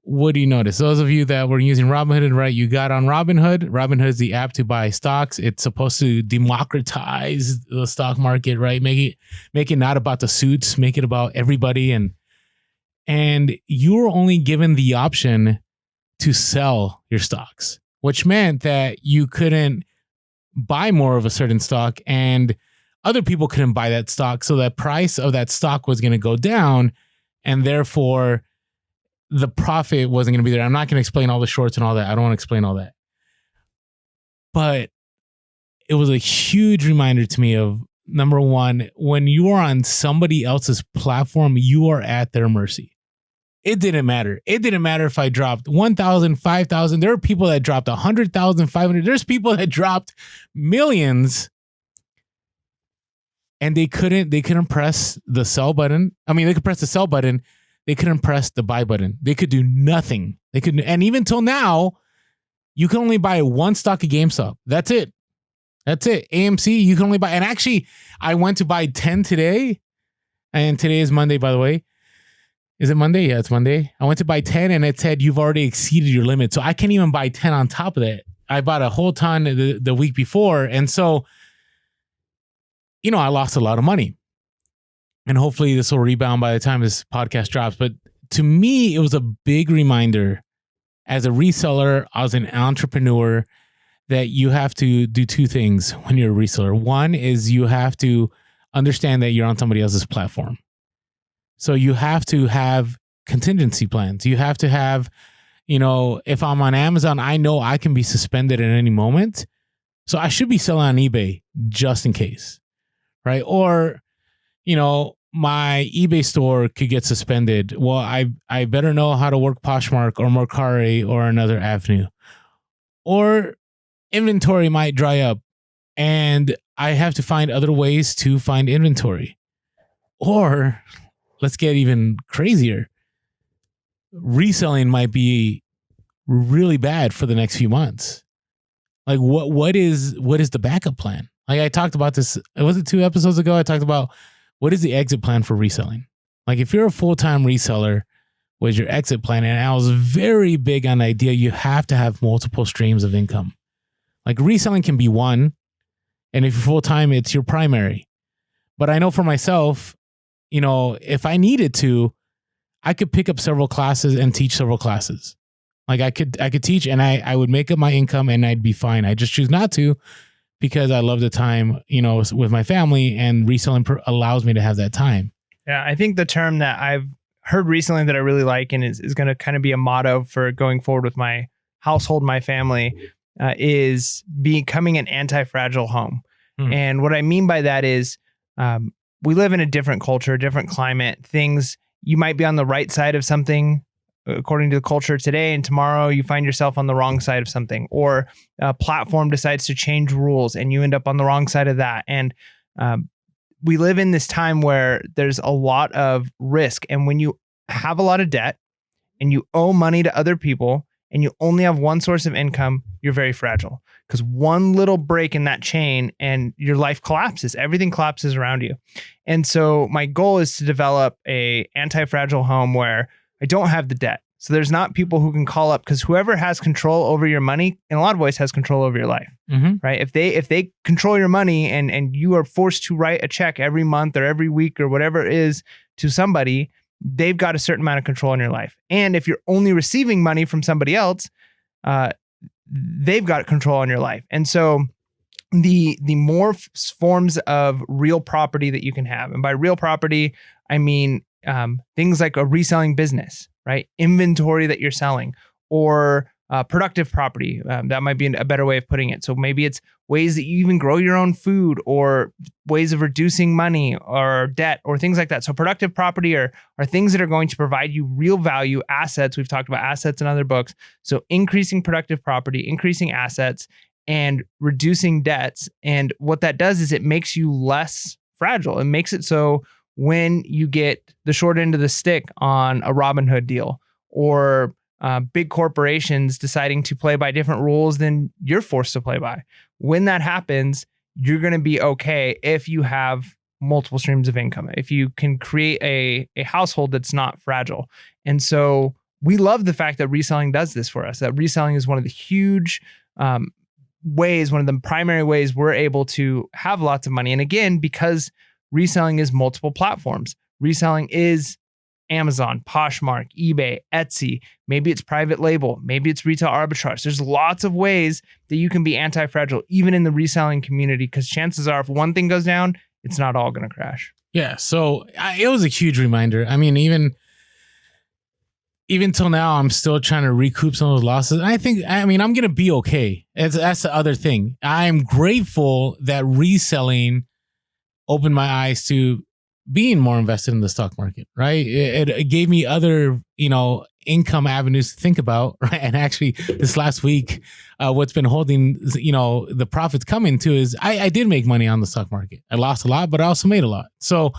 what do you notice? Those of you that were using Robinhood, right? You got on Robinhood. Robinhood is the app to buy stocks. It's supposed to democratize the stock market, right? Make it not about the suits, make it about everybody. And you were only given the option to sell your stocks, which meant that you couldn't buy more of a certain stock and other people couldn't buy that stock. So the price of that stock was going to go down, and therefore the profit wasn't going to be there. I'm not going to explain all the shorts and all that. I don't want to explain all that. But it was a huge reminder to me of, number one, when you are on somebody else's platform, you are at their mercy. It didn't matter. It didn't matter if I dropped 1,000, 5,000. There are people that dropped 100,000, 500. There's people that dropped millions, and they couldn't press the sell button. I mean, they could press the sell button. They couldn't press the buy button. They could do nothing. And even till now, you can only buy one stock of GameStop. That's it. AMC, you can only buy. And actually, I went to buy 10 today. And today is Monday, by the way. Is it Monday? Yeah, it's Monday. I went to buy 10 and it said you've already exceeded your limit. So I can't even buy 10 on top of that. I bought a whole ton the week before. And so, I lost a lot of money. And hopefully this will rebound by the time this podcast drops. But to me, it was a big reminder as a reseller, as an entrepreneur, that you have to do two things when you're a reseller. One is you have to understand that you're on somebody else's platform. So you have to have contingency plans. You have to have, if I'm on Amazon, I know I can be suspended at any moment. So I should be selling on eBay just in case, right? Or, my eBay store could get suspended. Well, I better know how to work Poshmark or Mercari or another avenue. Or inventory might dry up and I have to find other ways to find inventory. Or let's get even crazier. Reselling might be really bad for the next few months. Like what is the backup plan? Like I talked about this, was it 2 episodes ago? I talked about what is the exit plan for reselling? Like if you're a full-time reseller, what's your exit plan? And I was very big on the idea you have to have multiple streams of income. Like reselling can be one, and if you're full-time, it's your primary. But I know for myself, if I needed to, I could pick up several classes and teach several classes. Like I could teach and I would make up my income and I'd be fine. I just choose not to because I love the time, with my family, and reselling allows me to have that time. Yeah, I think the term that I've heard recently that I really like and is going to kind of be a motto for going forward with my household, my family, is becoming an anti-fragile home. And what I mean by that is we live in a different culture, different climate. Things, you might be on the right side of something according to the culture today, and tomorrow you find yourself on the wrong side of something, or a platform decides to change rules and you end up on the wrong side of that. And we live in this time where there's a lot of risk. And when you have a lot of debt and you owe money to other people and you only have one source of income, you're very fragile, because one little break in that chain and your life collapses. Everything collapses around you. And so my goal is to develop a anti-fragile home where I don't have the debt. So there's not people who can call up, because whoever has control over your money in a lot of ways has control over your life, right? If they control your money and you are forced to write a check every month or every week or whatever it is to somebody, they've got a certain amount of control in your life. And if you're only receiving money from somebody else, they've got control on your life. And so the more forms of real property that you can have, and by real property, I mean things like a reselling business, right? Inventory that you're selling, or productive property. That might be a better way of putting it. So maybe it's ways that you even grow your own food, or ways of reducing money or debt or things like that. So productive property are things that are going to provide you real value, assets. We've talked about assets in other books. So increasing productive property, increasing assets, and reducing debts. And what that does is it makes you less fragile. It makes it so when you get the short end of the stick on a Robinhood deal, or big corporations deciding to play by different rules than you're forced to play by, when that happens, you're going to be okay if you have multiple streams of income, if you can create a household that's not fragile. And so we love the fact that reselling does this for us, that reselling is one of the huge ways, one of the primary ways we're able to have lots of money. And again, because reselling is multiple platforms. Reselling is Amazon, Poshmark, eBay, Etsy. Maybe it's private label. Maybe it's retail arbitrage. There's lots of ways that you can be anti-fragile, even in the reselling community, because chances are if one thing goes down, it's not all going to crash. Yeah. So it was a huge reminder. I mean, even till now, I'm still trying to recoup some of those losses. And I'm going to be okay. That's the other thing. I'm grateful that reselling opened my eyes to being more invested in the stock market, right? It gave me other, income avenues to think about, right? And actually this last week, what's been holding, the profits coming to is I did make money on the stock market. I lost a lot, but I also made a lot. So,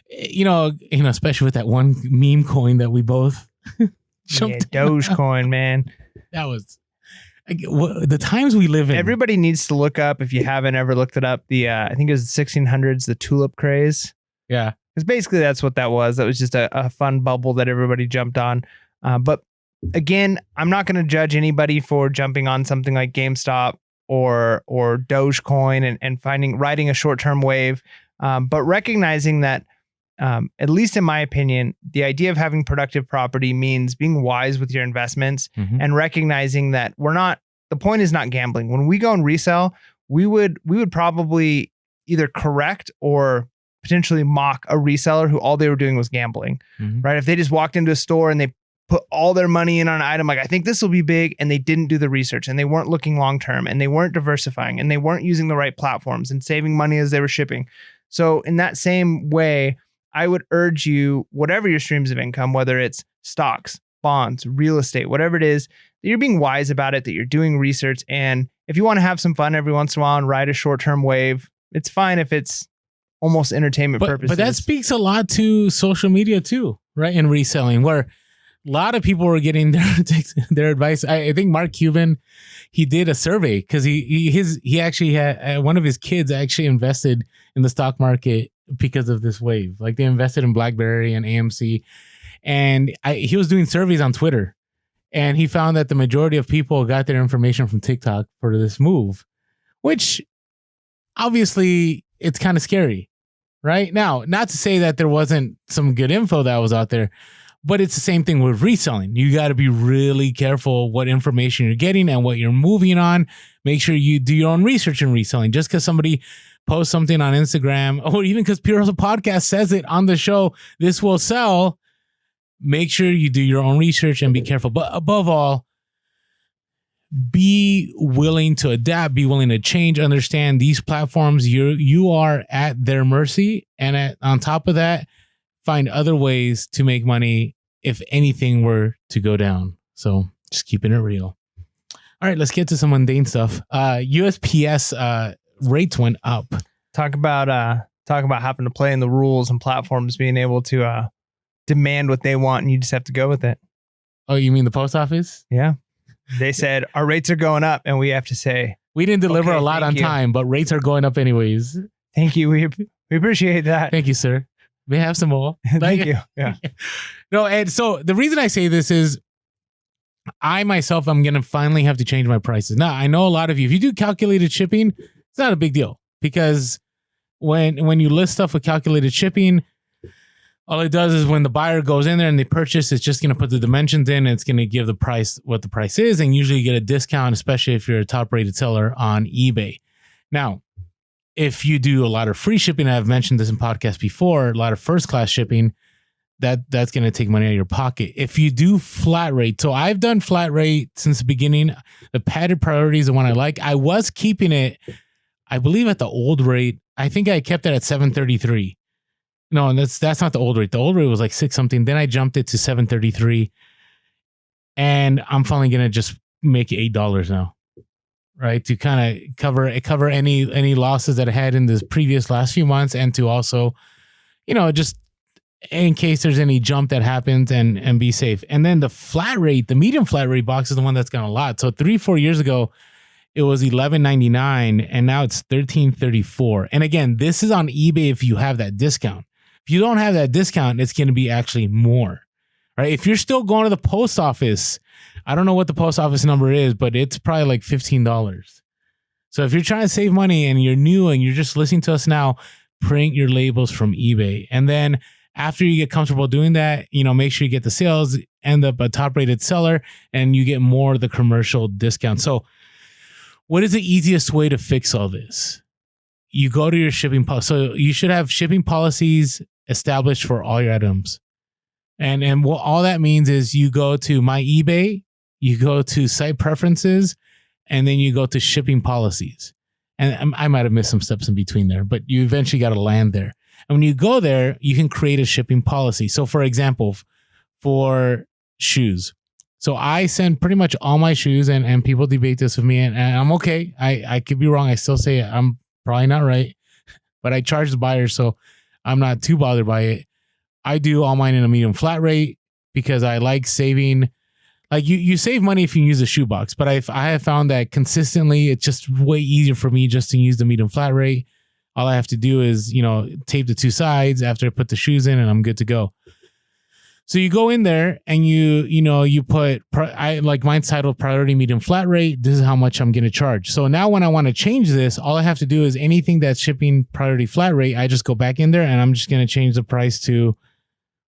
especially with that one meme coin that we both jumped. Yeah, Dogecoin, man. That was the times we live in. Everybody needs to look up, if you haven't ever looked it up, the I think it was the 1600s, the tulip craze. Yeah. Because basically that's what that was. That was just a fun bubble that everybody jumped on. But again, I'm not going to judge anybody for jumping on something like GameStop or Dogecoin and riding a short-term wave. But recognizing that, at least in my opinion, the idea of having productive property means being wise with your investments, and recognizing that the point is not gambling. When we go and resell, we would probably either correct or potentially mock a reseller who all they were doing was gambling, right? If they just walked into a store and they put all their money in on an item, like, I think this will be big, and they didn't do the research, and they weren't looking long-term, and they weren't diversifying, and they weren't using the right platforms and saving money as they were shipping. So in that same way, I would urge you, whatever your streams of income, whether it's stocks, bonds, real estate, whatever it is, that you're being wise about it, that you're doing research. And if you want to have some fun every once in a while and ride a short-term wave, it's fine if it's almost entertainment purposes. But that speaks a lot to social media too, right? In reselling, where lot of people were getting their advice. I think Mark Cuban, he did a survey because he actually had one of his kids actually invested in the stock market because of this wave. Like they invested in BlackBerry and AMC, and he was doing surveys on Twitter, and he found that the majority of people got their information from TikTok for this move, which obviously it's kind of scary, right? Now, not to say that there wasn't some good info that was out there, but it's the same thing with reselling. You got to be really careful what information you're getting and what you're moving on. Make sure you do your own research in reselling. Just because somebody posts something on Instagram, or even because Piero's podcast says it on the show, this will sell. Make sure you do your own research and be careful. But above all, be willing to adapt, be willing to change, understand these platforms, you are at their mercy. And on top of that, find other ways to make money if anything were to go down. So just keeping it real. All right, let's get to some mundane stuff. USPS rates went up. Talk about having to play in the rules and platforms being able to demand what they want, and you just have to go with it. Oh, you mean the post office? Yeah. They said our rates are going up, and we have to say we didn't deliver a lot on time, but rates are going up anyways. Thank you. We appreciate that. Thank you, sir. We have some more. Thank you. Yeah. No, and so the reason I say this is I myself, I'm going to finally have to change my prices. Now, I know a lot of you, if you do calculated shipping, it's not a big deal because when you list stuff with calculated shipping, all it does is when the buyer goes in there and they purchase, it's just going to put the dimensions in and it's going to give the price what the price is. And usually you get a discount, especially if you're a top rated seller on eBay. Now, if you do a lot of free shipping, I've mentioned this in podcasts before, a lot of first class shipping, that's going to take money out of your pocket. If you do flat rate, so I've done flat rate since the beginning. The padded priority is the one I like. I was keeping it, I believe, at the old rate. I think I kept it at $7.33. No, that's not the old rate. The old rate was like 6 something. Then I jumped it to $7.33, and I'm finally gonna just make it $8 now, right? To kind of cover any losses that I had in the previous last few months, and to also, just in case there's any jump that happens and be safe. And then the flat rate, the medium flat rate box is the one that's gone a lot. So 3-4 years ago, it was $11.99, and now it's $13.34. And again, this is on eBay if you have that discount. If you don't have that discount, it's going to be actually more, right? If you're still going to the post office, I don't know what the post office number is, but it's probably like $15. So if you're trying to save money and you're new and you're just listening to us now, print your labels from eBay. And then after you get comfortable doing that, make sure you get the sales, end up a top rated seller, and you get more of the commercial discount. So what is the easiest way to fix all this? You go to your shipping policy. So you should have shipping policies established for all your items. And what all that means is you go to My eBay, you go to site preferences, and then you go to shipping policies. And I might have missed some steps in between there, but you eventually got to land there. And when you go there, you can create a shipping policy. So for example, for shoes. So I send pretty much all my shoes, and people debate this with me, and I'm okay. I could be wrong. I still say I'm probably not right, but I charge the buyer, so I'm not too bothered by it. I do all mine in a medium flat rate because I like saving. Like you save money if you use a shoebox, but I have found that consistently it's just way easier for me just to use the medium flat rate. All I have to do is, tape the 2 sides after I put the shoes in, and I'm good to go. So you go in there and you put, I like mine's titled priority medium flat rate. This is how much I'm going to charge. So now when I want to change this, all I have to do is anything that's shipping priority flat rate, I just go back in there and I'm just going to change the price to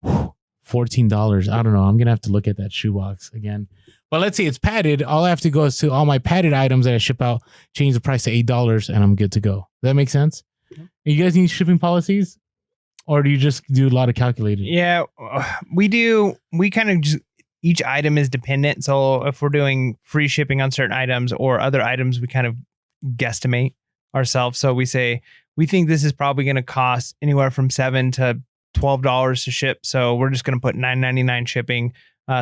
$14. I don't know. I'm going to have to look at that shoebox again. But let's say it's padded. All I have to go is to all my padded items that I ship out, change the price to $8, and I'm good to go. Does that make sense? You guys need shipping policies? Or do you just do a lot of calculating? Yeah, we do. We kind of just, each item is dependent. So if we're doing free shipping on certain items or other items, we kind of guesstimate ourselves. So we say, we think this is probably going to cost anywhere from $7 to $12 to ship. So we're just going to put $9.99 shipping.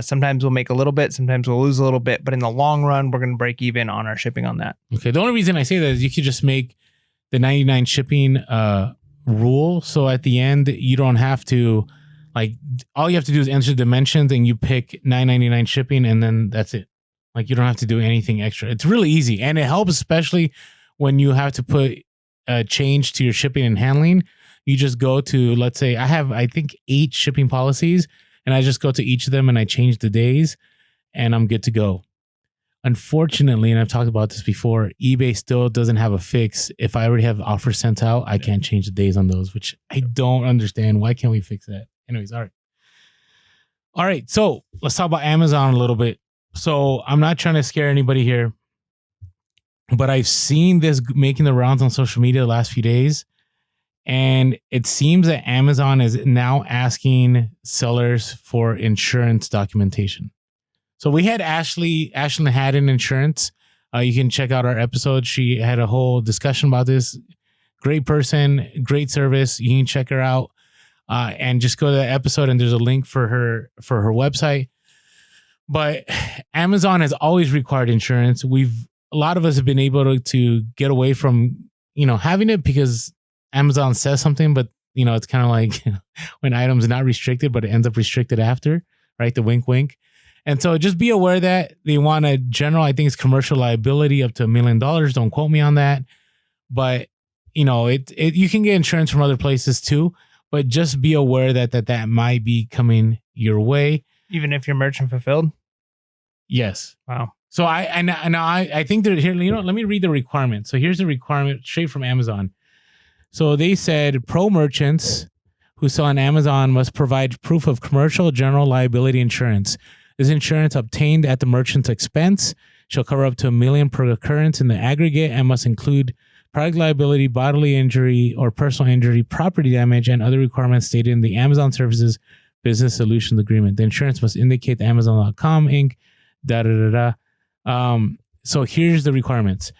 Sometimes we'll make a little bit, sometimes we'll lose a little bit, but in the long run, we're going to break even on our shipping on that. Okay. The only reason I say that is you could just make the 99 shipping rule. So at the end, you don't have to Like all you have to do is enter dimensions and you pick $9.99 shipping, and then that's it. Like you don't have to do anything extra. It's really easy, and it helps especially when you have to put a change to your shipping and handling. You just go to, let's say I think 8 shipping policies, and I just go to each of them and I change the days, and I'm good to go. Unfortunately, and I've talked about this before, eBay still doesn't have a fix. If I already have offers sent out, I can't change the days on those, which I don't understand. Why can't we fix that? Anyways, all right. All right, so let's talk about Amazon a little bit. So I'm not trying to scare anybody here, but I've seen this making the rounds on social media the last few days. And it seems that Amazon is now asking sellers for insurance documentation. So we had Ashlyn had an insurance. You can check out our episode. She had a whole discussion about this. Great person, great service. You can check her out and just go to that episode, and there's a link for her website. But Amazon has always required insurance. A lot of us have been able to get away from, having it because Amazon says something, but it's kind of like when items are not restricted, but it ends up restricted after, right? The wink, wink. And so just be aware that they want a general, I think it's commercial liability up to $1 million. Don't quote me on that. But, you can get insurance from other places too, but just be aware that might be coming your way. Even if you're merchant fulfilled? Yes. Wow. So I think that here, let me read the requirement. So here's the requirement straight from Amazon. So they said pro merchants who sell on Amazon must provide proof of commercial general liability insurance. This insurance obtained at the merchant's expense shall cover up to $1 million per occurrence in the aggregate and must include product liability, bodily injury or personal injury, property damage, and other requirements stated in the Amazon Services Business Solutions Agreement. The insurance must indicate the Amazon.com Inc. So here's the requirements.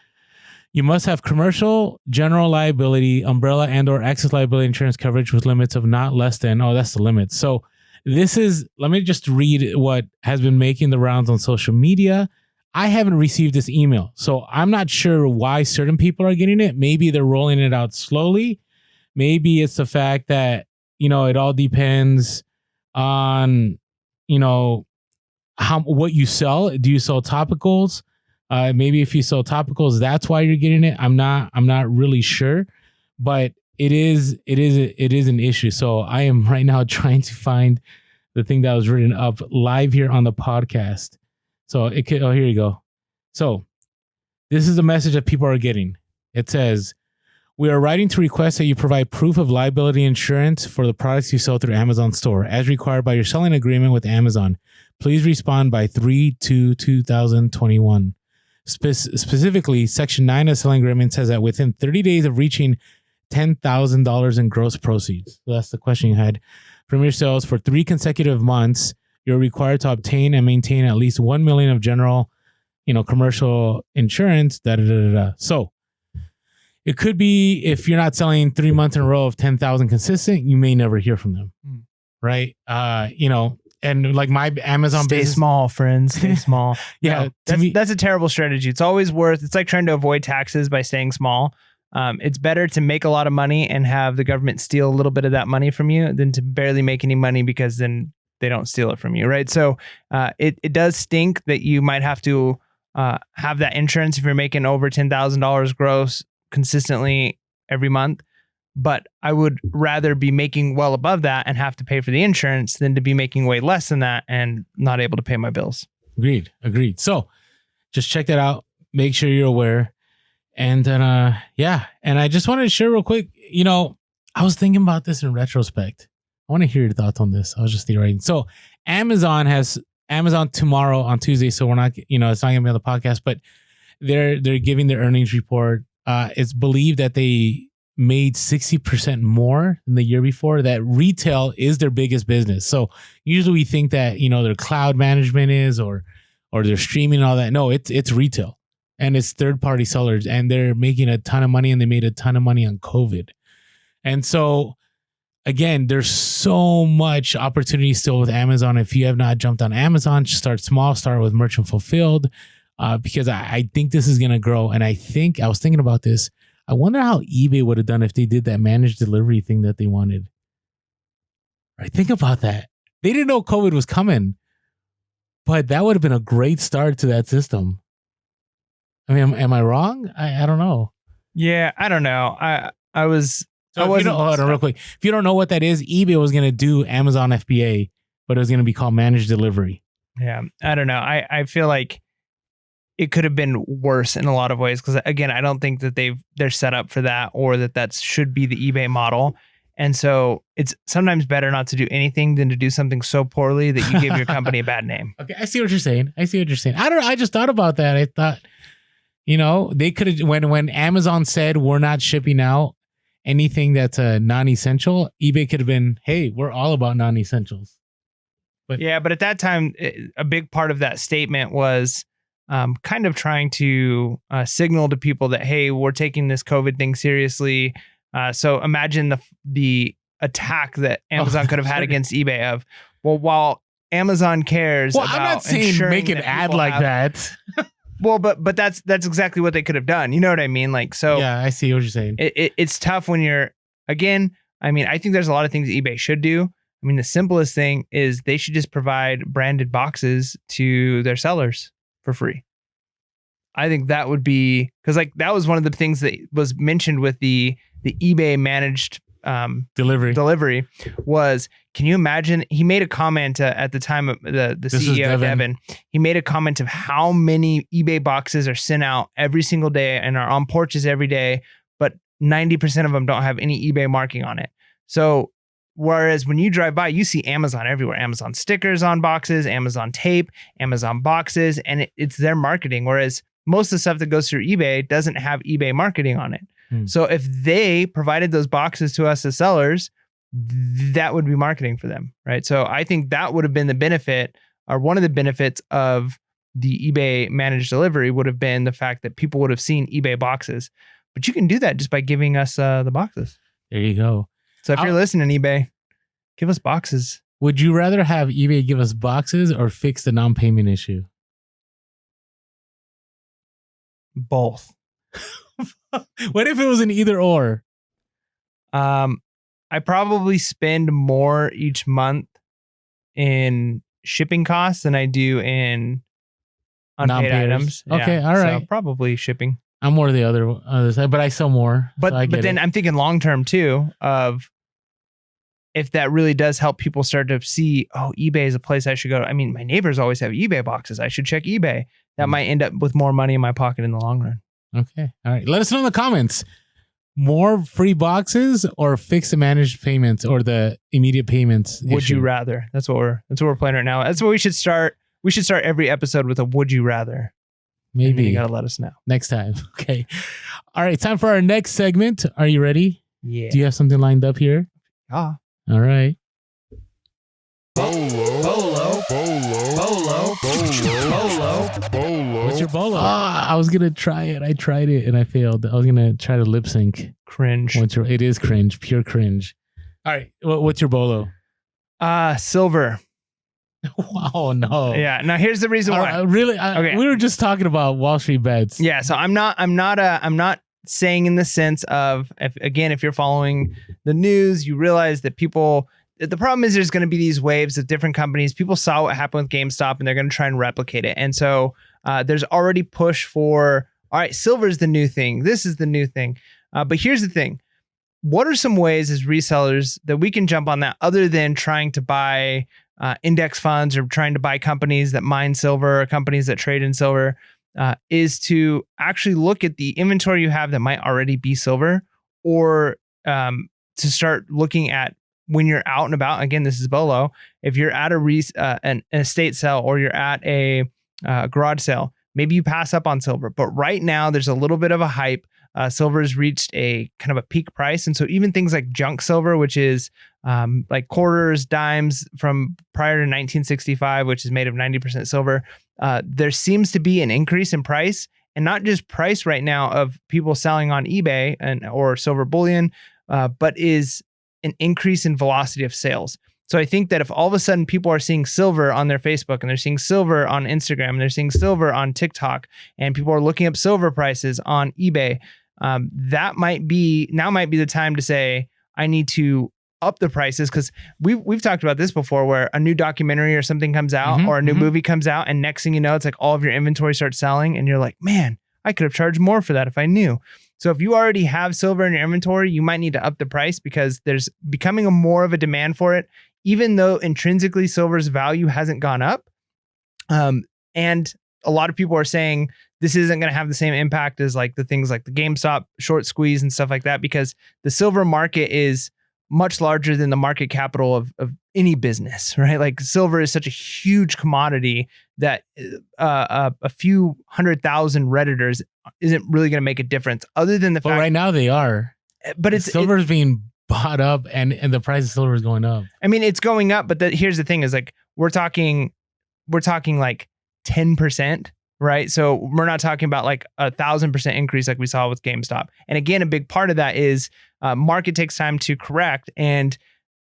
You must have commercial, general liability, umbrella, and/or excess liability insurance coverage with limits of not less than. Oh, that's the limit. So let me just read what has been making the rounds on social media. I haven't received this email, so I'm not sure why certain people are getting it. Maybe they're rolling it out slowly. Maybe it's the fact that, it all depends on, what you sell. Do you sell topicals? Maybe if you sell topicals, that's why you're getting it. I'm not really sure, but it is an issue. So I am right now trying to find the thing that was written up live here on the podcast. So here you go. So this is the message that people are getting. It says, we are writing to request that you provide proof of liability insurance for the products you sell through Amazon store as required by your selling agreement with Amazon. Please respond by 3/2/2021. Specifically, Section 9 of the selling agreement says that within 30 days of reaching $10,000 in gross proceeds. So that's the question you had from your sales for 3 consecutive months. You're required to obtain and maintain at least $1 million of general, commercial insurance. So it could be if you're not selling 3 months in a row of 10,000 consistent, you may never hear from them, right? And like my Amazon Stay business, small, friends. Stay small. Yeah, that's a terrible strategy. It's always it's like trying to avoid taxes by staying small. It's better to make a lot of money and have the government steal a little bit of that money from you than to barely make any money because then they don't steal it from you, right? So it does stink that you might have to have that insurance if you're making over $10,000 gross consistently every month. But I would rather be making well above that and have to pay for the insurance than to be making way less than that and not able to pay my bills. Agreed. So just check that out. Make sure you're aware. And then, and I just wanted to share real quick, I was thinking about this in retrospect. I want to hear your thoughts on this. I was just theorizing. So Amazon tomorrow on Tuesday. So we're not, it's not going to be on the podcast, but they're giving their earnings report. It's believed that they made 60% more than the year before. That retail is their biggest business. So usually we think that, their cloud management is, or their streaming and all that. No, it's retail. And it's third-party sellers, and they're making a ton of money, and they made a ton of money on COVID. And so, again, there's so much opportunity still with Amazon. If you have not jumped on Amazon, just start small, start with merchant fulfilled, because I think this is going to grow. And I was thinking about this. I wonder how eBay would have done if they did that managed delivery thing that they wanted. Right, think about that. They didn't know COVID was coming, but that would have been a great start to that system. I mean, am I wrong? I don't know. Yeah, I don't know. I was. So I if you don't, hold on real quick. If you don't know what that is, eBay was going to do Amazon FBA, but it was going to be called managed delivery. Yeah, I don't know. I feel like it could have been worse in a lot of ways because again, I don't think that they're set up for that or that should be the eBay model. And so it's sometimes better not to do anything than to do something so poorly that you give your company a bad name. Okay, I see what you're saying. I don't know. I just thought about that. I thought, they could have when Amazon said we're not shipping out anything that's a non-essential, eBay could have been, hey, we're all about non-essentials. But at that time, a big part of that statement was kind of trying to signal to people that, hey, we're taking this COVID thing seriously. So imagine the attack that Amazon could have had against eBay of, well, while Amazon cares about I'm not saying make an ad like that. Well, but that's exactly what they could have done. You know what I mean? Like, so yeah, I see what you're saying. It's tough when you're, again, I mean, I think there's a lot of things eBay should do. I mean, the simplest thing is they should just provide branded boxes to their sellers for free. I think that would be, because like that was one of the things that was mentioned with the eBay managed delivery was, can you imagine? He made a comment at the time of the CEO Devin. He made a comment of how many eBay boxes are sent out every single day and are on porches every day, but 90% of them don't have any eBay marking on it. So whereas when you drive by, you see Amazon everywhere, Amazon stickers on boxes, Amazon tape, Amazon boxes, and it's their marketing. Whereas most of the stuff that goes through eBay doesn't have eBay marketing on it. So if they provided those boxes to us as sellers, that would be marketing for them, right? So I think that would have been the benefit, or one of the benefits of the eBay managed delivery would have been the fact that people would have seen eBay boxes. But you can do that just by giving us the boxes. There you go. So if you're listening, eBay, give us boxes. Would you rather have eBay give us boxes or fix the non-payment issue? Both. What if it was an either or? I probably spend more each month in shipping costs than I do in unpaid items. Okay, all right. So probably shipping. I'm more the other side, but I sell more. But then I'm thinking long term too of if that really does help people start to see, oh, eBay is a place I should go to. I mean, my neighbors always have eBay boxes. I should check eBay. That might end up with more money in my pocket in the long run. Okay. All right. Let us know in the comments. More free boxes or fix the managed payments or the immediate payments? Would you rather? That's what we're playing right now. That's what we should start. We should start every episode with a would you rather. Maybe. You gotta let us know. Next time. Okay. All right. Time for our next segment. Are you ready? Yeah. Do you have something lined up here? Ah. All right. Bolo. What's your bolo? I was gonna try it. I tried it and I failed. I was gonna try to lip sync. Cringe. It is cringe. Pure cringe. All right. What's your bolo? Silver. Oh no. Yeah. Now here's the reason why. Okay. We were just talking about Wall Street bets. Yeah. So I'm not saying in the sense of, if you're following the news, you realize that the problem is there's going to be these waves of different companies. People saw what happened with GameStop and they're going to try and replicate it. And so there's already push for, all right, silver's the new thing. This is the new thing. But here's the thing. What are some ways as resellers that we can jump on that other than trying to buy index funds or trying to buy companies that mine silver or companies that trade in silver, is to actually look at the inventory you have that might already be silver, or to start looking at when you're out and about. Again, this is Bellow. If you're at an estate sale or you're at a garage sale, maybe you pass up on silver. But right now, there's a little bit of a hype. Silver has reached a kind of a peak price. And so even things like junk silver, which is like quarters, dimes from prior to 1965, which is made of 90% silver, there seems to be an increase in price, and not just price right now of people selling on eBay or silver bullion, but is an increase in velocity of sales. So I think that if all of a sudden people are seeing silver on their Facebook and they're seeing silver on Instagram and they're seeing silver on TikTok and people are looking up silver prices on eBay, that might be the time to say, I need to up the prices, because we've talked about this before, where a new documentary or something comes out, or a new movie comes out, and next thing you know, it's like all of your inventory starts selling, and you're like, man, I could have charged more for that if I knew. So if you already have silver in your inventory, you might need to up the price, because there's becoming more of a demand for it, even though intrinsically silver's value hasn't gone up. And a lot of people are saying this isn't going to have the same impact as like the things like the GameStop short squeeze and stuff like that, because the silver market is much larger than the market capital of any business, right? Like silver is such a huge commodity that a few 100,000 Redditors isn't really going to make a difference, other than the fact. But right now they are. But silver is being bought up, and the price of silver is going up. I mean, it's going up, but here's the thing: is like we're talking like 10%. Right. So we're not talking about like 1,000% increase like we saw with GameStop. And again, a big part of that is market takes time to correct. And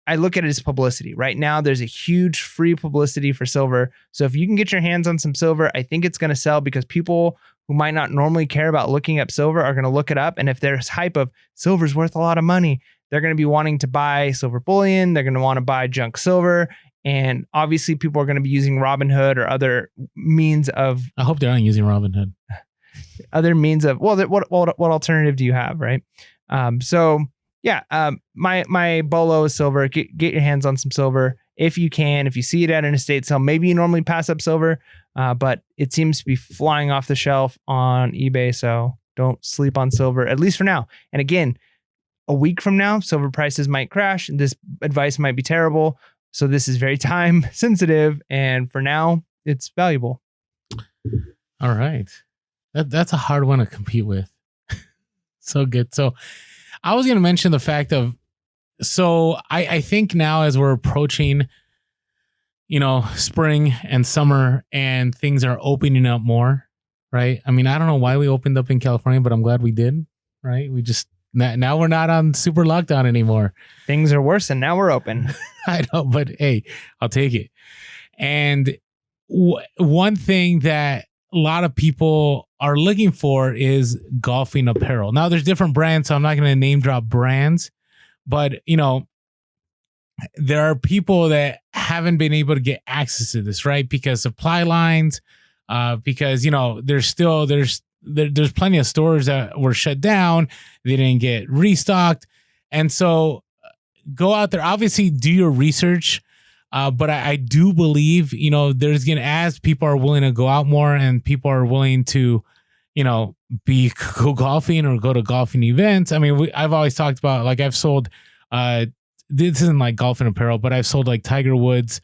I look at it as publicity. Right now, there's a huge free publicity for silver. So if you can get your hands on some silver, I think it's going to sell, because people who might not normally care about looking up silver are going to look it up. And if there's hype of silver's worth a lot of money, they're going to be wanting to buy silver bullion. They're going to want to buy junk silver. And obviously people are going to be using Robinhood or other means of. I hope they're not using Robinhood. Other means of, well, what alternative do you have, right? So yeah, my bolo is silver. Get your hands on some silver if you can. If you see it at an estate sale, maybe you normally pass up silver, but it seems to be flying off the shelf on eBay. So don't sleep on silver, at least for now. And again, a week from now, silver prices might crash, and this advice might be terrible. So this is very time sensitive, and for now, it's valuable. All right. That's a hard one to compete with. So good. So I was going to mention the fact of, so I think now as we're approaching, spring and summer, and things are opening up more, right? I mean, I don't know why we opened up in California, but I'm glad we did, right? We just, now we're not on super lockdown anymore. Things are worse, and now we're open. I know, but hey, I'll take it. And one thing that a lot of people are looking for is golfing apparel. Now, there's different brands, so I'm not going to name drop brands, but there are people that haven't been able to get access to this, right? Because supply lines, because there's plenty of stores that were shut down. They didn't get restocked. And so go out there, obviously do your research. But I do believe, there's going to, as people are willing to go out more and people are willing to, go golfing or go to golfing events. I mean, I've always talked about, like, I've sold, this isn't like golfing apparel, but I've sold like Tiger Woods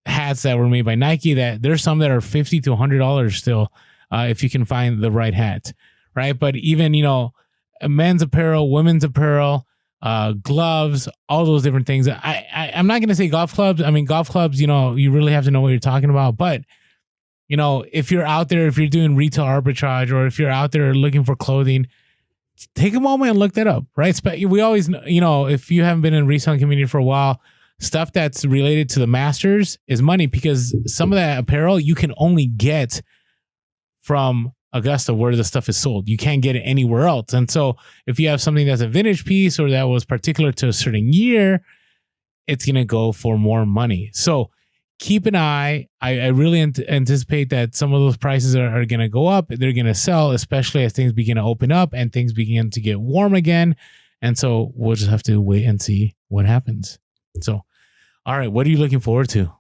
hats that were made by Nike, that there's some that are $50 to $100 still. If you can find the right hat, right? But even, men's apparel, women's apparel, gloves, all those different things. I'm not going to say golf clubs. I mean, golf clubs, you really have to know what you're talking about. But, if you're out there, if you're doing retail arbitrage, or if you're out there looking for clothing, take a moment and look that up, right? We always, if you haven't been in the reselling community for a while, stuff that's related to the masters is money, because some of that apparel you can only get from Augusta, where the stuff is sold. You can't get it anywhere else. And so if you have something that's a vintage piece or that was particular to a certain year, it's going to go for more money. So keep an eye. I really anticipate that some of those prices are going to go up. They're going to sell, especially as things begin to open up and things begin to get warm again. And so we'll just have to wait and see what happens. So, all right, what are you looking forward to?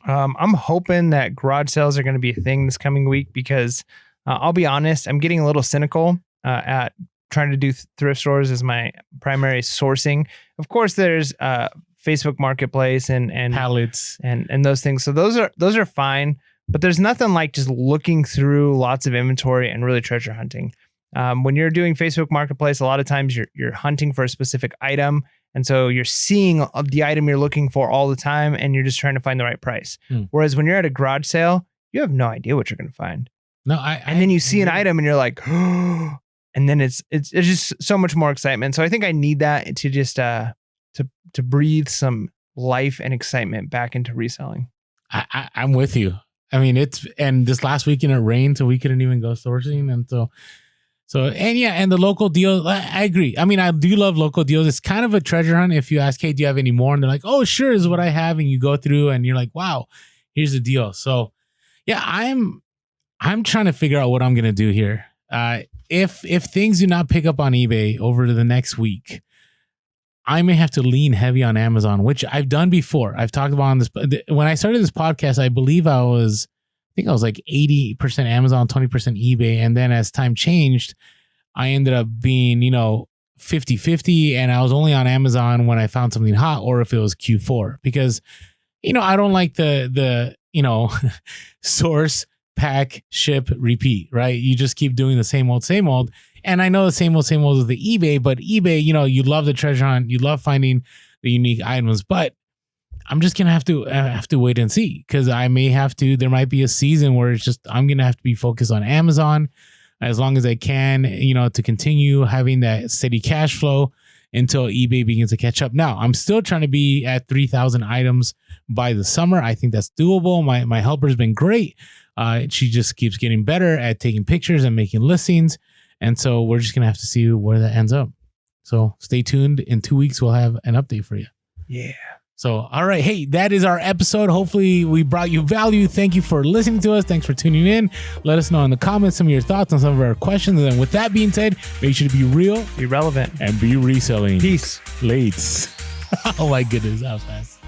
I'm hoping that garage sales are going to be a thing this coming week, because I'll be honest, I'm getting a little cynical at trying to do thrift stores as my primary sourcing. Of course, there's Facebook Marketplace and pallets and those things. So those are fine, but there's nothing like just looking through lots of inventory and really treasure hunting. When you're doing Facebook Marketplace, a lot of times you're hunting for a specific item. And so you're seeing the item you're looking for all the time, and you're just trying to find the right price. Whereas when you're at a garage sale, you have no idea what you're going to find. No, and then you see an item and you're like, oh, and then it's just so much more excitement. So I think I need that to just to breathe some life and excitement back into reselling. I'm with you. I mean, and this last weekend it rained, so we couldn't even go sourcing, and so So, and the local deal, I agree. I mean, I do love local deals. It's kind of a treasure hunt if you ask, hey, do you have any more? And they're like, oh, sure, is what I have. And you go through and you're like, wow, here's the deal. So yeah, I'm trying to figure out what I'm going to do here. If things do not pick up on eBay over the next week, I may have to lean heavy on Amazon, which I've done before. I've talked about on this. When I started this podcast, I believe I was like 80% Amazon, 20% eBay. And then as time changed, I ended up being, 50-50. And I was only on Amazon when I found something hot or if it was Q4 because, I don't like the source, pack, ship, repeat, right? You just keep doing the same old. And I know the same old is the eBay, but eBay, you love the treasure hunt. You love finding the unique items, but I'm just going to have to wait and see because there might be a season where it's just, I'm going to have to be focused on Amazon as long as I can, to continue having that steady cash flow until eBay begins to catch up. Now, I'm still trying to be at 3,000 items by the summer. I think that's doable. My helper's been great. She just keeps getting better at taking pictures and making listings. And so we're just going to have to see where that ends up. So stay tuned. In 2 weeks, we'll have an update for you. Yeah. So, all right. Hey, that is our episode. Hopefully we brought you value. Thank you for listening to us. Thanks for tuning in. Let us know in the comments some of your thoughts on some of our questions. And then with that being said, make sure to be real, be relevant, and be reselling. Peace. Lates. Oh my goodness. That was fast.